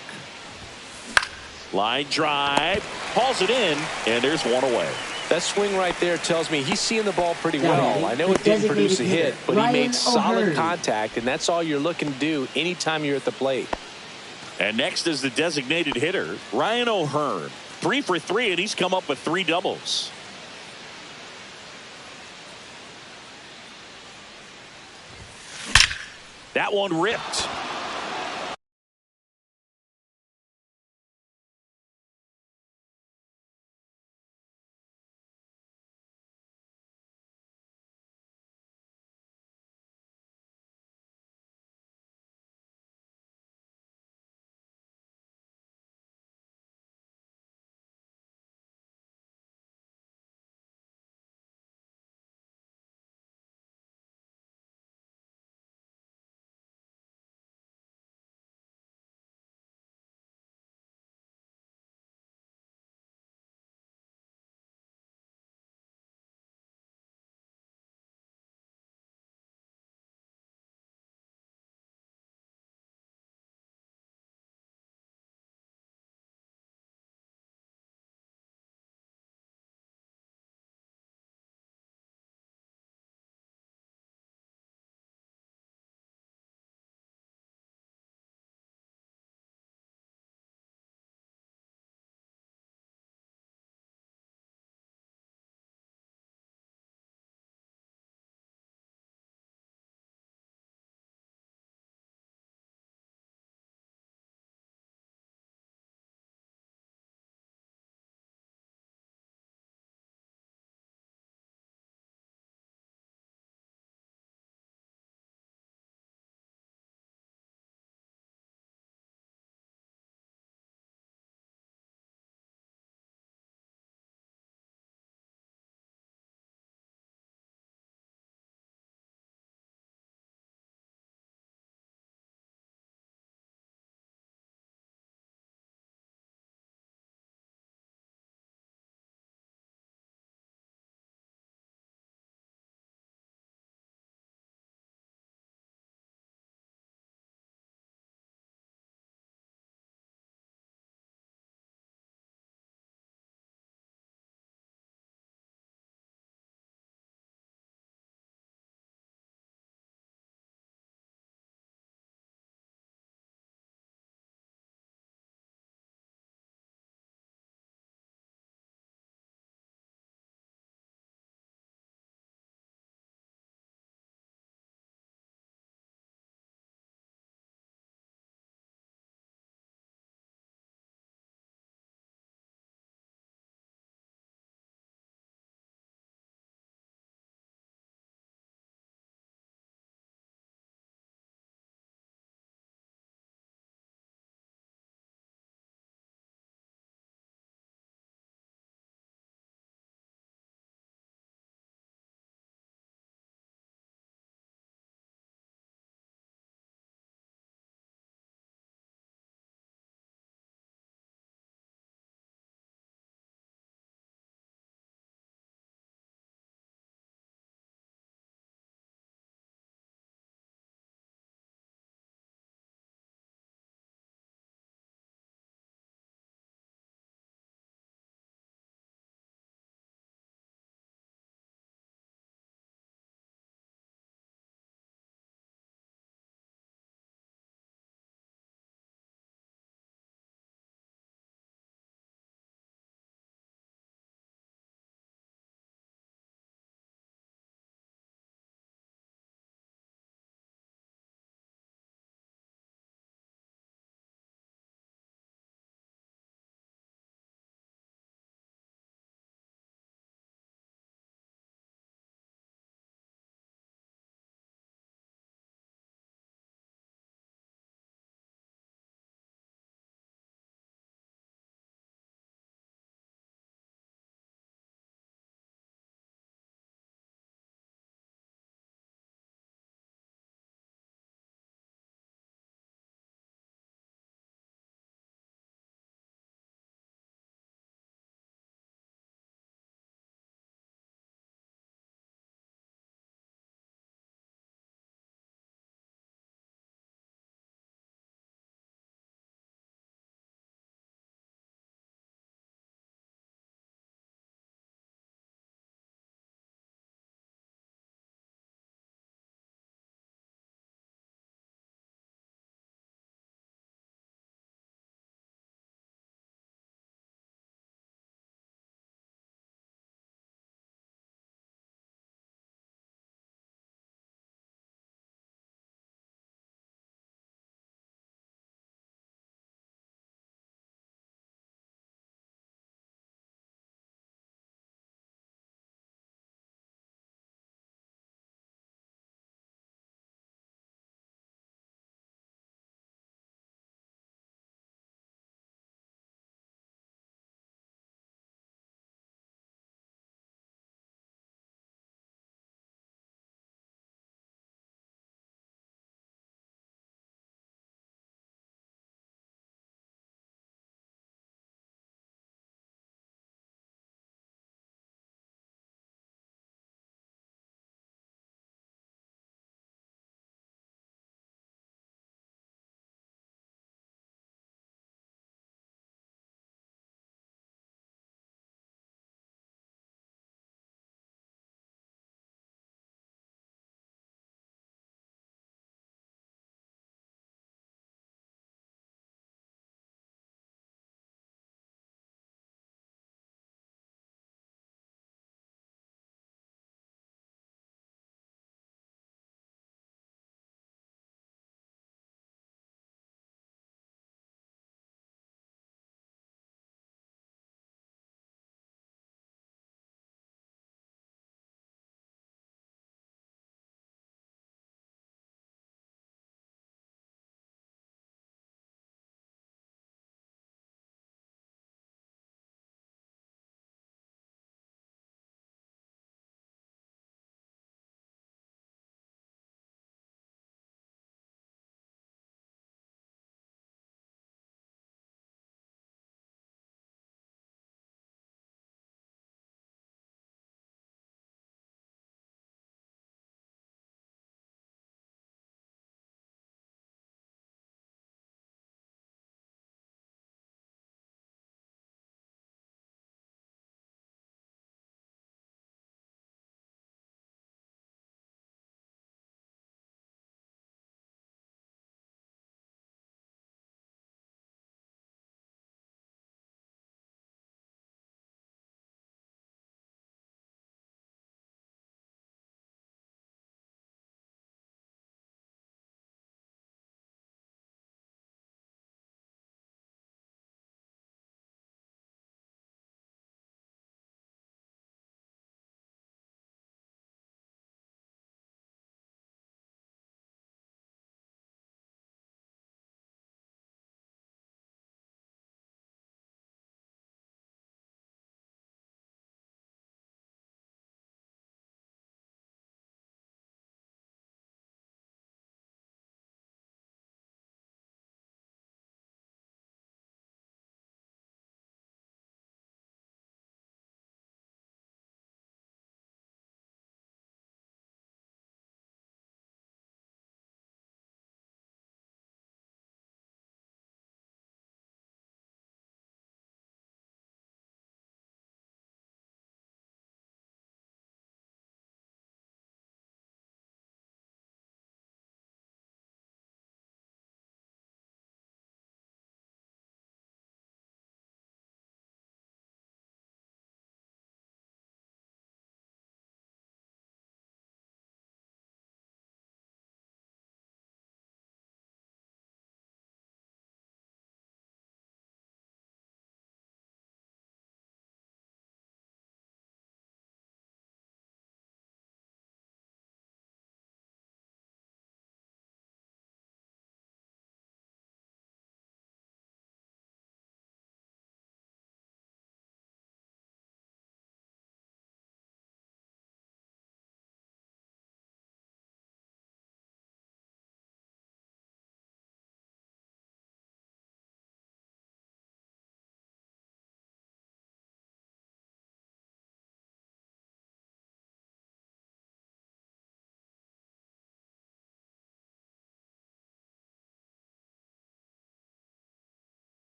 Line drive, hauls it in, and there's one away. That swing right there tells me he's seeing the ball pretty well. I know it didn't produce a hit, but he made solid contact, and that's all you're looking to do anytime you're at the plate. And next is the designated hitter, Ryan O'Hearn. 3 for 3, and he's come up with 3 doubles. That one ripped.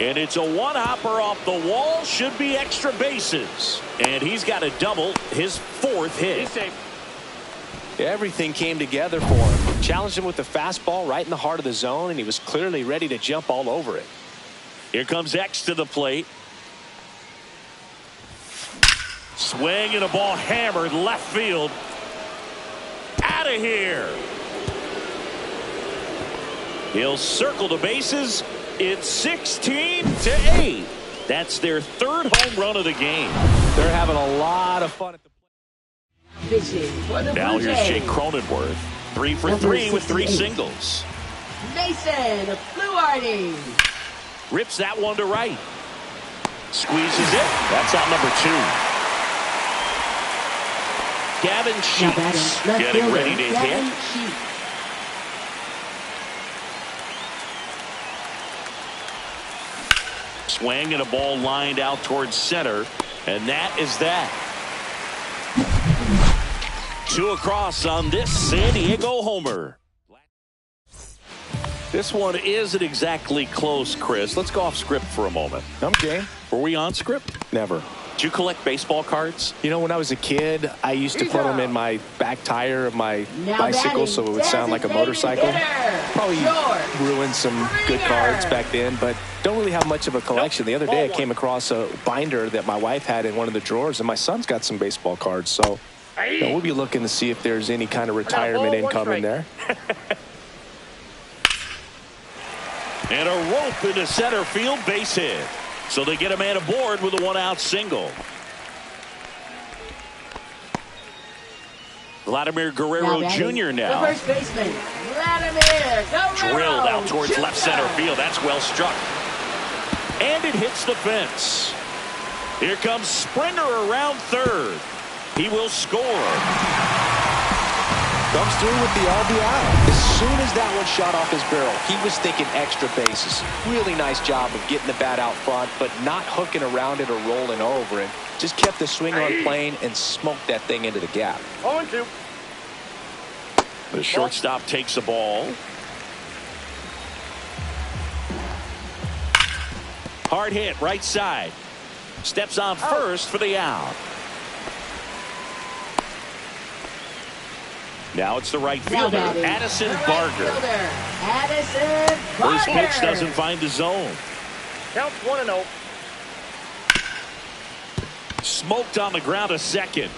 And it's a one-hopper off the wall. Should be extra bases. And he's got a double, his 4th hit. He's safe. Everything came together for him. Challenged him with the fastball right in the heart of the zone, and he was clearly ready to jump all over it. Here comes X to the plate. Swing and a ball hammered left field. Out of here. He'll circle the bases. It's 16-8. That's their 3rd home run of the game. They're having a lot of fun at the plate. Pitching for the Now Blue here's Jays, Jake Cronenworth. 3 for Number 3 with 3 68. singles. Mason Fluharty. Rips that one to right. Squeezes it. That's out number 2. Gavin Now batting, Sheets left getting fielder, ready to Gavin hit. Sheets. Swing and a ball lined out towards center. And that is that. 2 across on this San Diego homer. This one isn't exactly close, Chris. Let's go off script for a moment. I'm game. Were we on script? Never. Did you collect baseball cards? You know, when I was a kid, I used to put them in my back tire of my Now bicycle batting, so it would sound like a designated motorcycle. hitter, Probably George ruined some good Springer. cards back then, but don't really have much of a collection. The other day I came across a binder that my wife had in one of the drawers, and my son's got some baseball cards. So you know, we'll be looking to see if there's any kind of retirement income in there. And a rope into center field, base hit. So they get a man aboard with a 1-out single. Vladimir Guerrero batting, Jr. now. The first baseman, Vladimir Guerrero Drilled out towards Jr. left center field. That's well struck. And it hits the fence. Here comes Springer around third. He will score. Comes through with the RBI. As soon as that one shot off his barrel, he was thinking extra bases. Really nice job of getting the bat out front, but not hooking around it or rolling over it. Just kept the swing on plane and smoked that thing into the gap. 0-2. The shortstop takes the ball. Hard hit, right side. Steps on first for the out. Now it's the right Now fielder, batting, Addison the right Barger. fielder, Addison First Barger. pitch doesn't find the zone. Count 1-0. Smoked on the ground to second.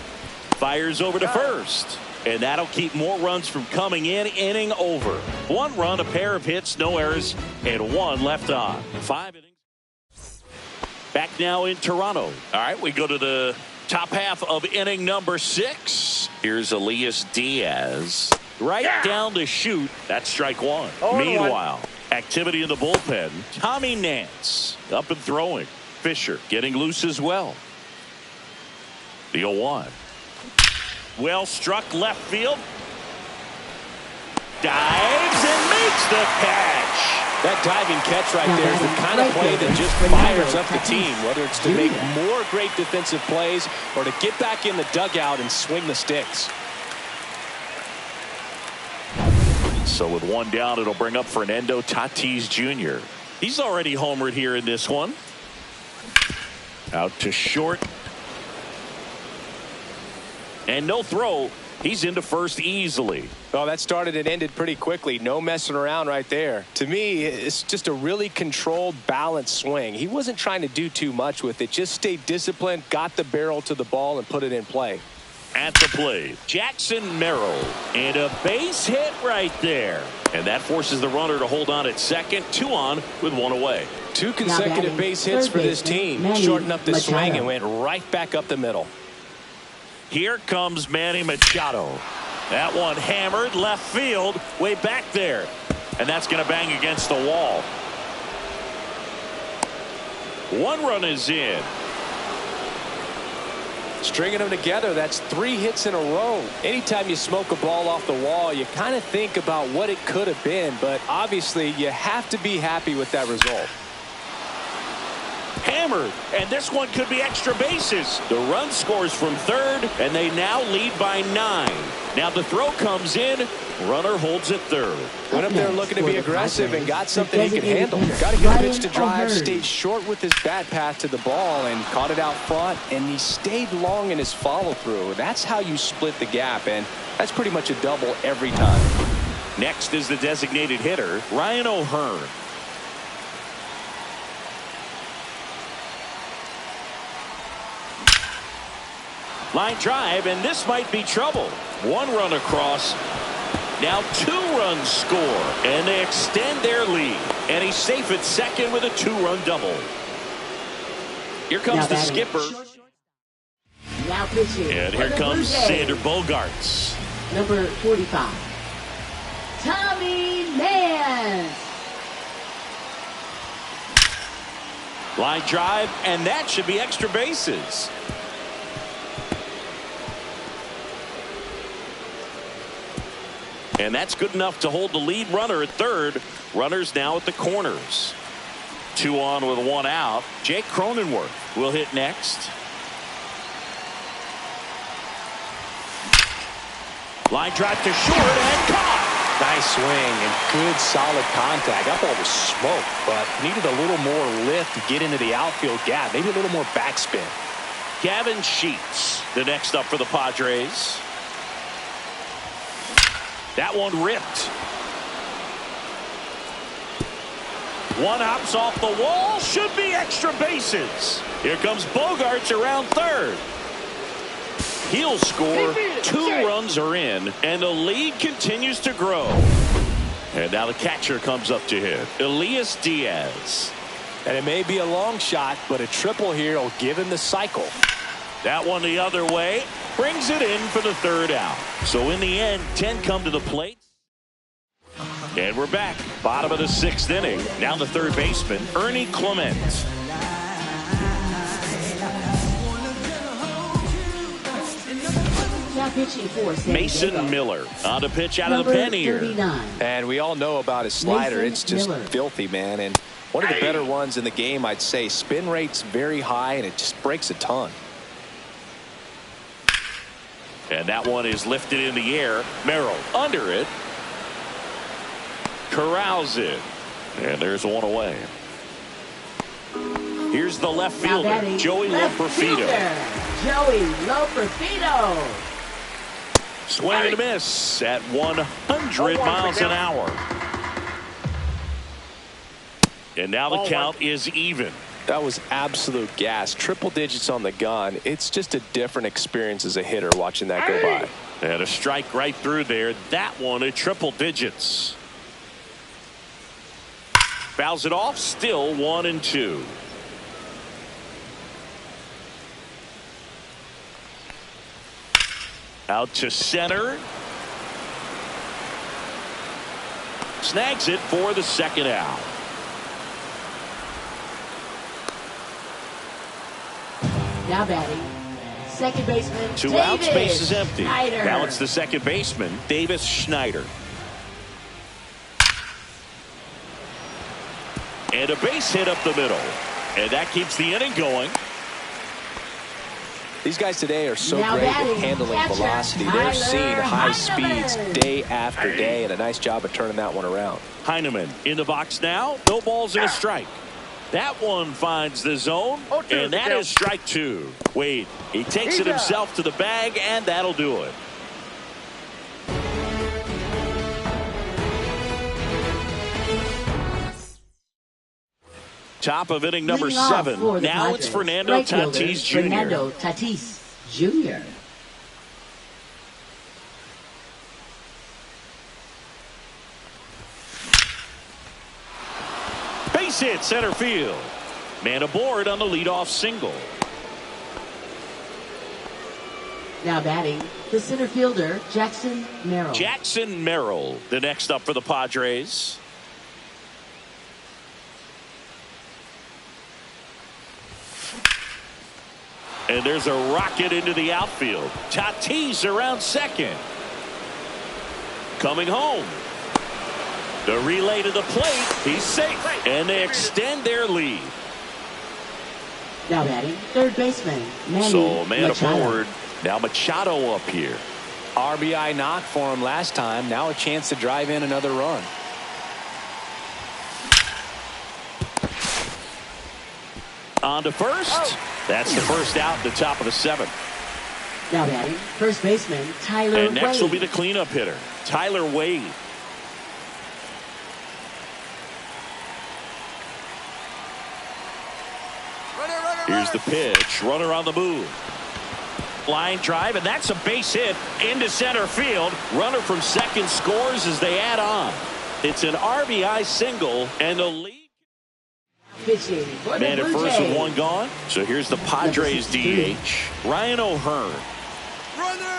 Fires over to first. And that'll keep more runs from coming in. Inning over. 1 run, a pair of hits, no errors, and 1 left on. 5 innings. Back now in Toronto. All right, we go to the top half of inning number 6. Here's Elias Diaz. Right down to shoot. That's strike 1. 0-1. Meanwhile, activity in the bullpen. Tommy Nance up and throwing. Fisher getting loose as well. The 0-1. Well struck left field. Dives and makes the catch. That diving catch right Now there is the batting, kind of right play that fielder, just Fernando fires up the Tatis team, whether it's to Jr. make more great defensive plays or to get back in the dugout and swing the sticks. So with 1 down, it'll bring up Fernando Tatis Jr. He's already homered here in this one. Out to short. And no throw. He's into first easily. Well, that started and ended pretty quickly. No messing around right there. To me, it's just a really controlled, balanced swing. He wasn't trying to do too much with it. Just stayed disciplined, got the barrel to the ball, and put it in play. At the plate, Jackson Merrill. And a base hit right there. And that forces the runner to hold on at second. 2 on with 1 away. 2 consecutive batting, base hits third for this baseman, team. Manny Shortened up the swing Machado. and went right back up the middle. Here comes Manny Machado. That one hammered left field, way back there. And that's going to bang against the wall. 1 run is in. Stringing them together, that's 3 hits in a row. Anytime you smoke a ball off the wall, you kind of think about what it could have been, but obviously you have to be happy with that result. Hammered, and this one could be extra bases. The run scores from third, and they now lead by 9. Now the throw comes in, Runner holds it third. Went up there looking to be aggressive and got something he could handle. Got a good pitch to drive, stayed short with his bat path to the ball and caught it out front, and he stayed long in his follow-through. That's how you split the gap, and that's pretty much a double every time. Next is the designated hitter, Ryan O'Hearn. Line drive, and this might be trouble. One run across. Now 2 runs score, and they extend their lead. And he's safe at second with a 2-run double. Here comes the skipper. Now pitching. And here comes Sander Bogaerts. Number 45, Tommy Nance. Line drive, and that should be extra bases. And that's good enough to hold the lead runner at third. Runners now at the corners. 2 on with 1 out. Jake Cronenworth will hit next. Line drive to short and caught. Nice swing and good solid contact. That ball was smoke, but needed a little more lift to get into the outfield gap. Maybe a little more backspin. Gavin Sheets, the next up for the Padres. That one ripped. One hops off the wall. Should be extra bases. Here comes Bogaerts around third. He'll score. 2 runs are in, and the lead continues to grow. And now the catcher comes up to hit, Elias Diaz. And it may be a long shot, but a triple here will give him the cycle. That one the other way. Brings it in for the 3rd out. So in the end, 10 come to the plate. And we're back. Bottom of the 6th inning. Now the 3rd baseman, Ernie Clement. Now pitching for San Mason Diego. Miller on the pitch out of the pen here. 39. And we all know about his slider. Mason It's just Miller. filthy, man. And one of the better ones in the game, I'd say. Spin rate's very high, and it just breaks a ton. And that one is lifted in the air. Merrill under it. Corrals it. And there's one away. Here's the left Now fielder, batting, Joey left Loperfido. fielder, Joey Loperfido. Swing and a miss at 100 miles an hour. And now the count is even. That was absolute gas. Triple digits on the gun. It's just a different experience as a hitter watching that go by. And a strike right through there. That one at triple digits. Fouls it off. Still 1-2. Out to center. Snags it for the 2nd out. Now batting, second baseman, 2 outs, Davis base is empty. Schneider. Now it's the 2nd baseman, Davis Schneider. And a base hit up the middle. And that keeps the inning going. These guys today are so Now great at batting, handling catcher, velocity. They're Tyler seeing high Heineman. speeds day after day, and a nice job of turning that one around. Heineman in the box now. No balls and a strike. That one finds the zone, and that is strike 2. Wade, he takes it himself to the bag, and that'll do it. Top of inning number Leading off 7. for the Now it's Padres, Fernando right fielder, Tatis Jr. Fernando Tatis Jr. Base hit center field. Man aboard on the leadoff single. Now batting, the center fielder, Jackson Merrill. Jackson Merrill, the next up for the Padres. And there's a rocket into the outfield. Tatis around second. Coming home. The relay to the plate. He's safe. And they extend their lead. Now batting, third baseman, Manny So man Machado. aboard. Now Machado up here. RBI knock for him last time. Now a chance to drive in another run. On to first. That's the first out at the top of the 7th. Now batting, first baseman Tyler And next Wade. will be the cleanup hitter, Tyler Wade. Here's the pitch. Runner on the move. Line drive, and that's a base hit into center field. Runner from second scores as they add on. It's an RBI single, and the lead. Pitching for the Man at Blue first with Jays. one gone. So here's the Padres DH, Ryan O'Hearn.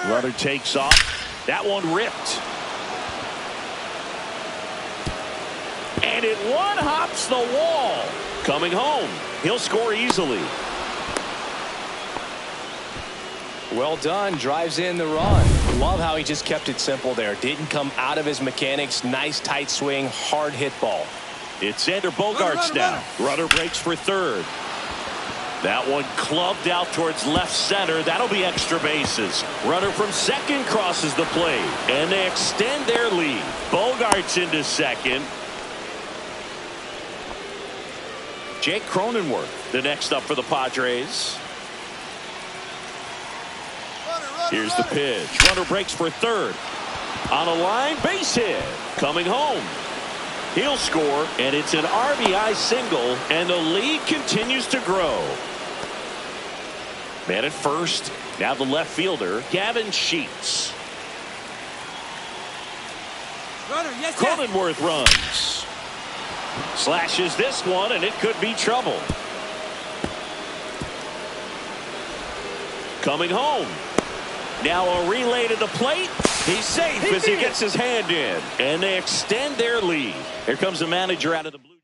Runner takes off. That one ripped. And it one hops the wall. Coming home. He'll score easily. Well done. Drives in the run. Love how he just kept it simple there. Didn't come out of his mechanics. Nice tight swing. Hard hit ball. It's Xander Bogaerts now. Runner breaks for third. That one clubbed out towards left center. That'll be extra bases. Runner from second crosses the plate, and they extend their lead. Bogaerts into second. Jake Cronenworth, the next up for the Padres. Here's the pitch. Runner breaks for third. On a line, base hit. Coming home. He'll score, and it's an RBI single, and the lead continues to grow. Man at first, now the left fielder, Gavin Sheets. Cronenworth runs. Slashes this one, and it could be trouble. Coming home. Now a relay to the plate. He's safe as he gets his hand in. And they extend their lead. Here comes the manager out of the Blue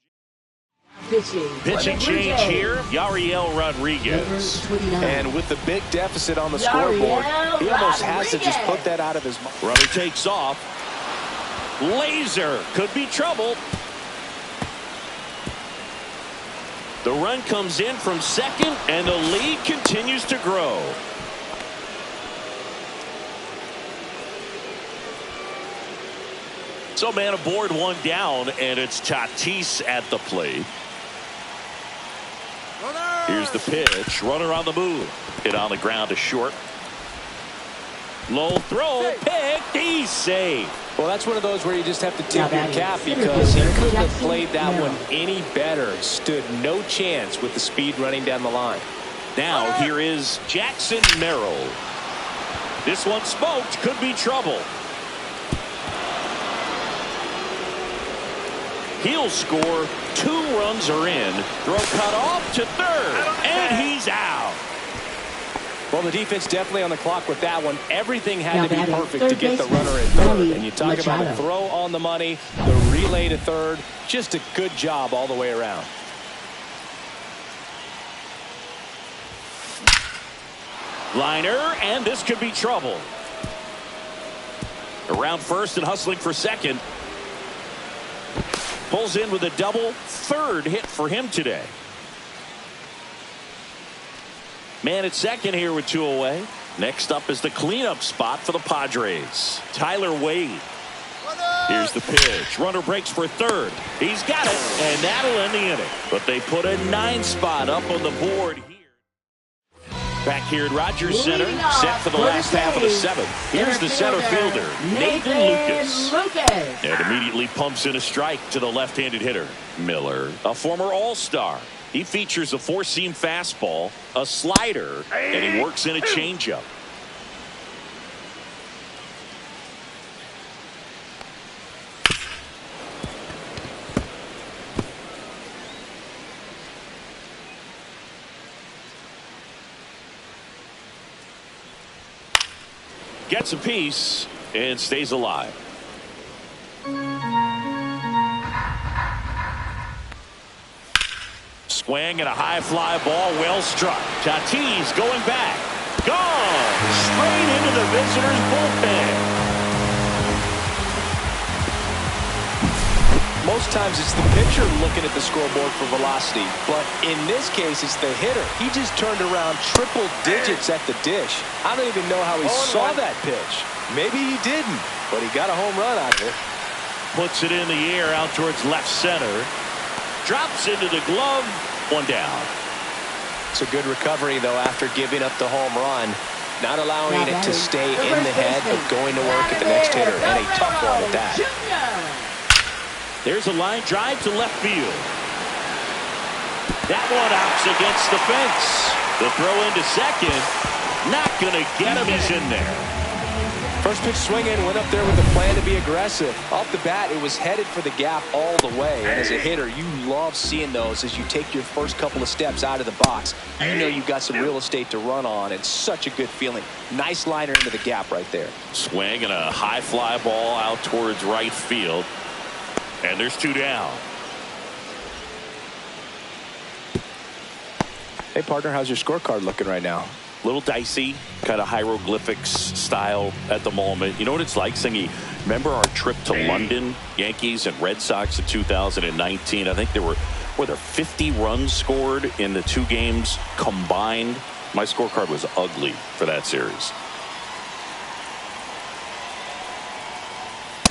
Pitching change here, Yariel Rodriguez. 29. And with the big deficit on the scoreboard, he almost has to just put that out of his mind. Runner takes off. Laser could be trouble. The run comes in from second, and the lead continues to grow. So man aboard, one down, and it's Tatis at the plate. Here's the pitch. Runner on the move. Hit on the ground to short. Low throw. Picked. He's safe. Well, that's one of those where you just have to tip your cap because he couldn't have played that one any better. Stood no chance with the speed running down the line. Now here is Jackson Merrill. This one smoked. Could be trouble. He'll score. 2 runs are in. Throw cut off to third. And he's out. Well, the defense definitely on the clock with that one. Everything had Now to be batting perfect to third get the baseman, runner at third. Manny And you talk about a Machado. throw on the money, the relay to third. Just a good job all the way around. Liner, and this could be trouble. Around first and hustling for second. Pulls in with a double. 3rd hit for him today. Man at second here with 2 away. Next up is the cleanup spot for the Padres. Tyler Wade. Here's the pitch. Runner breaks for third. He's got it, and that'll end the inning. But they put a 9 spot up on the board here. Back here at Rogers Center, set for the last half of the 7th. Here's the center fielder, Nathan Lucas. And immediately pumps in a strike to the left-handed hitter, Miller, a former All-Star. He features a 4-seam fastball, a slider, and he works in a changeup. Gets a piece and stays alive. Swing and a high fly ball, well struck. Tatis going back. Gone! Straight into the visitors' bullpen. Most times it's the pitcher looking at the scoreboard for velocity, but in this case it's the hitter. He just turned around triple digits at the dish. I don't even know how he saw that pitch. Maybe he didn't, but he got a home run out of it. Puts it in the air out towards left center. Drops into the glove. One down. It's a good recovery, though, after giving up the home run. Not allowing it to stay in the head, but going to work at the next hitter. And a tough one at that. There's a line drive to left field. That one hops against the fence. The throw into second. Not going to get him. He's in there. First pitch swinging, went up there with a plan to be aggressive. Off the bat, it was headed for the gap all the way. And as a hitter, you love seeing those as you take your first couple of steps out of the box. You know you've got some real estate to run on. It's such a good feeling. Nice liner into the gap right there. Swing and a high fly ball out towards right field. And there's 2 down. Hey, partner, how's your scorecard looking right now? Little dicey, kind of hieroglyphics style at the moment. You know what it's like, Singy? Remember our trip to London, Yankees and Red Sox in 2019? I think there were 50 runs scored in the 2 games combined. My scorecard was ugly for that series.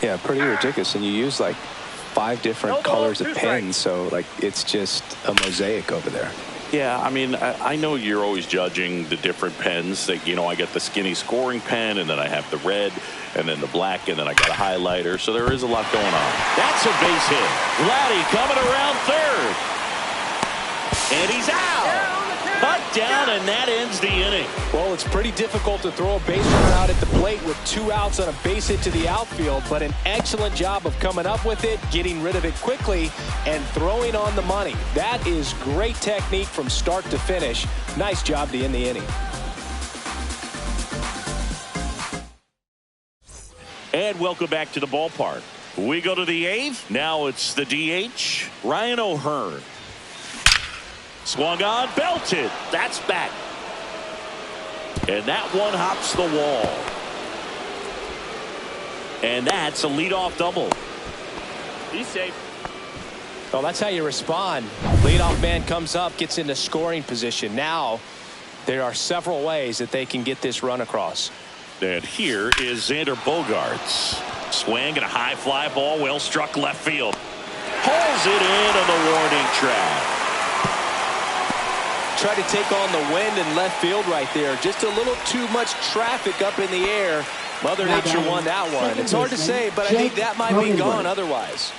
Yeah, pretty ridiculous. And you use like 5 different colors of pens, so like it's just a mosaic over there. Yeah, I mean, I know you're always judging the different pens. That, you know, I got the skinny scoring pen, and then I have the red, and then the black, and then I got a highlighter. So there is a lot going on. That's a base hit. Vladdy coming around third. And he's out. Cut down, and that ends the inning. Well, it's pretty difficult to throw a base runner out at the plate with 2 outs on a base hit to the outfield, but an excellent job of coming up with it, getting rid of it quickly, and throwing on the money. That is great technique from start to finish. Nice job to end the inning. And welcome back to the ballpark. We go to the 8th. Now it's the DH, Ryan O'Hearn. Swung on, belted. That's back. And that one hops the wall. And that's a leadoff double. He's safe. Well, that's how you respond. Leadoff man comes up, gets into scoring position. Now, there are several ways that they can get this run across. And here is Xander Bogaerts. Swing and a high fly ball, well struck left field. Pulls it in on the warning track. Try to take on the wind in left field right there. Just a little too much traffic up in the air. Mother Nature won that one. It's hard to say, but I think that might be gone otherwise.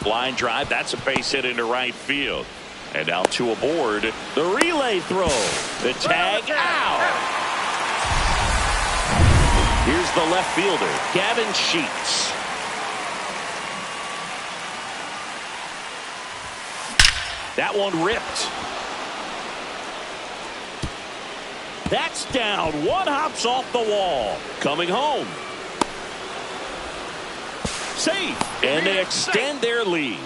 Line drive, that's a base hit into right field. And now 2 aboard. The relay throw. The tag out. Here's the left fielder, Gavin Sheets. That one ripped. That's down. One hops off the wall. Coming home. Safe. And they extend their lead.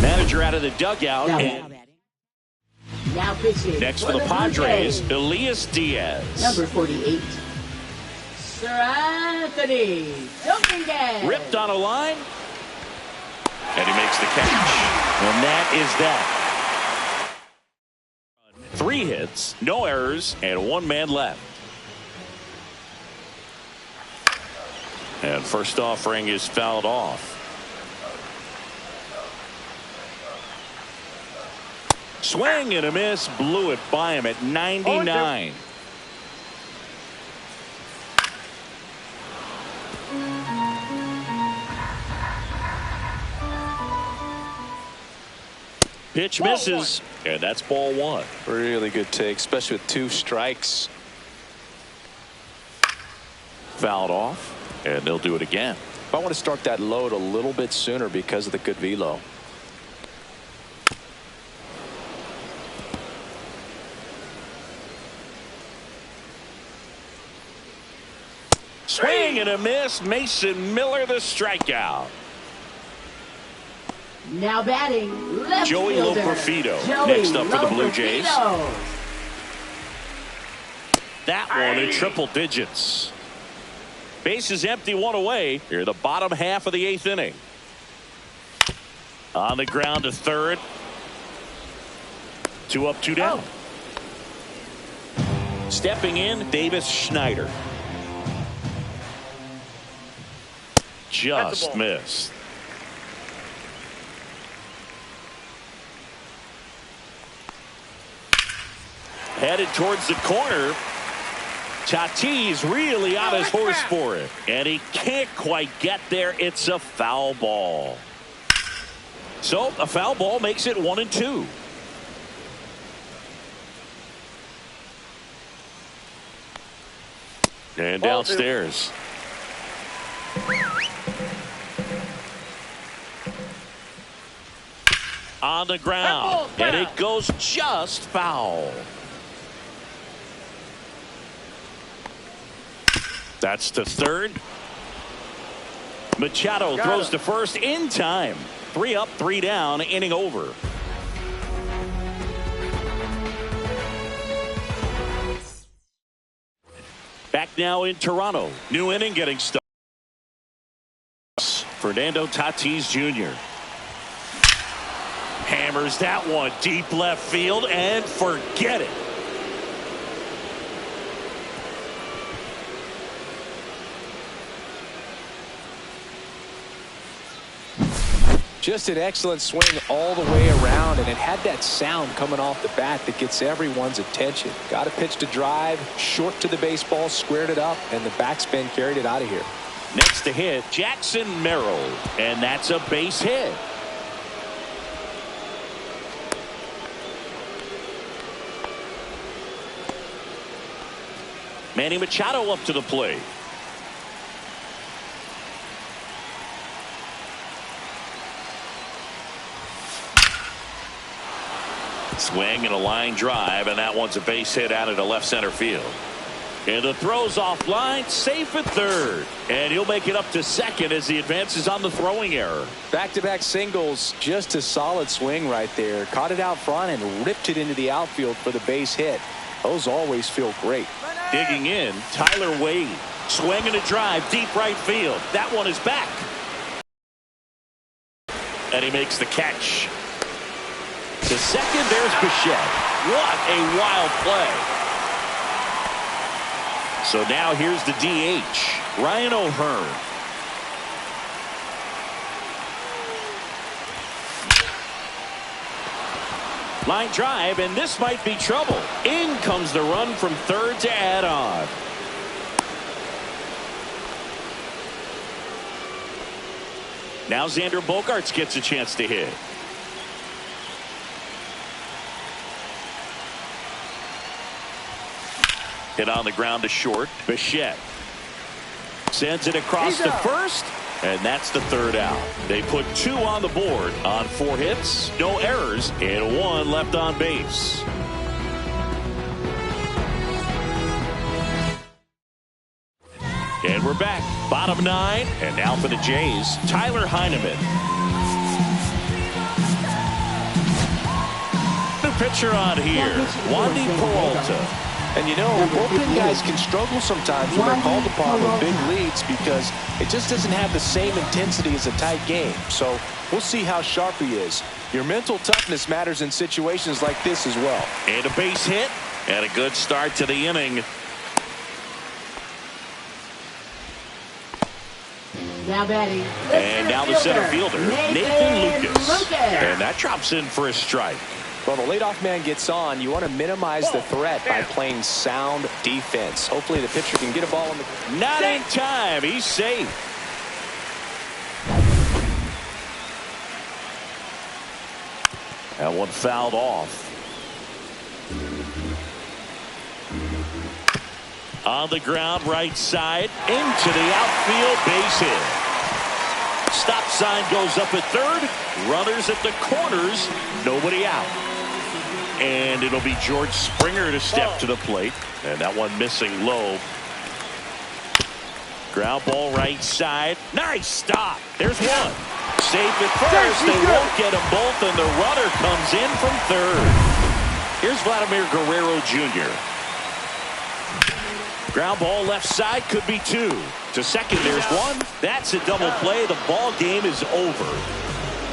Manager out of the dugout. Now pitching. Next for the Padres, Elias Diaz. Number 48. Sir Anthony Dominguez. Ripped on a line. And he makes the catch. And that is that. 3 hits, no errors, and 1 man left. And first offering is fouled off. Swing and a miss, blew it by him at 99. Pitch misses, and that's ball 1. Really good take, especially with 2 strikes. Fouled off, and they'll do it again. I want to start that load a little bit sooner because of the good velo. Swing and a miss. Mason Miller the strikeout. Now batting, left Joey fielder. Loperfido next up for the Blue Jays. That one in triple digits. Base is empty, 1 away. Here the bottom half of the 8th inning. On the ground to third. 2 up, 2 down. Stepping in, Davis Schneider. Just missed. Headed towards the corner. Tatis really on his horse for it. And he can't quite get there. It's a foul ball. So a foul ball makes it 1-2. And downstairs. On the ground. And it goes just foul. That's to third. Machado throws to first in time. 3 up, 3 down, inning over. Back now in Toronto. New inning getting started. Fernando Tatis Jr. Hammers that one deep left field and forget it. Just an excellent swing all the way around, and it had that sound coming off the bat that gets everyone's attention. Got a pitch to drive, short to the baseball, squared it up, and the backspin carried it out of here. Next to hit, Jackson Merrill, and that's a base hit. Manny Machado up to the plate. Swing and a line drive, and that one's a base hit out into left center field. And the throw's offline, safe at third. And he'll make it up to second as he advances on the throwing error. Back-to-back singles, just a solid swing right there. Caught it out front and ripped it into the outfield for the base hit. Those always feel great. Digging in, Tyler Wade. Swinging a drive, deep right field. That one is back. And he makes the catch. To second, there's Bichette. What a wild play. So now here's the DH, Ryan O'Hearn. Line drive, and this might be trouble. In comes the run from third to add on. Now Xander Bogaerts gets a chance to hit. Hit on the ground to short. Bichette sends it across to first, and that's the third out. They put 2 on the board on 4 hits, no errors, and 1 left on base. And we're back. Bottom 9, and now for the Jays, Tyler Heineman. New pitcher on here, Wandy Peralta. And you know, bullpen guys can struggle sometimes when they're called upon with big leads because it just doesn't have the same intensity as a tight game. So we'll see how sharp he is. Your mental toughness matters in situations like this as well. And a base hit, and a good start to the inning. Now batting. And now the center fielder, Nathan Lucas. And that drops in for a strike. Well, the leadoff man gets on. You want to minimize the threat by playing sound defense. Hopefully the pitcher can get a ball in the... Not in time. He's safe. That one fouled off. On the ground, right side, into the outfield, base hit. Stop sign goes up at third. Runners at the corners, nobody out. And it'll be George Springer to step to the plate. And that one missing low. Ground ball right side. Nice stop. There's one. Safe at first. They won't get them both, and the runner comes in from third. Here's Vladimir Guerrero Jr. Ground ball left side, could be 2. To second, there's 1. That's a double play. The ball game is over.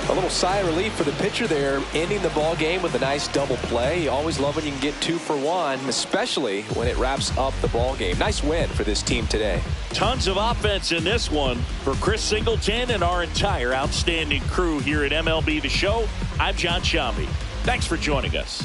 A little sigh of relief for the pitcher there, ending the ball game with a nice double play. You always love when you can get 2 for 1, especially when it wraps up the ball game. Nice win for this team today. Tons of offense in this one for Chris Singleton and our entire outstanding crew here at MLB The Show. I'm John Sciambi. Thanks for joining us.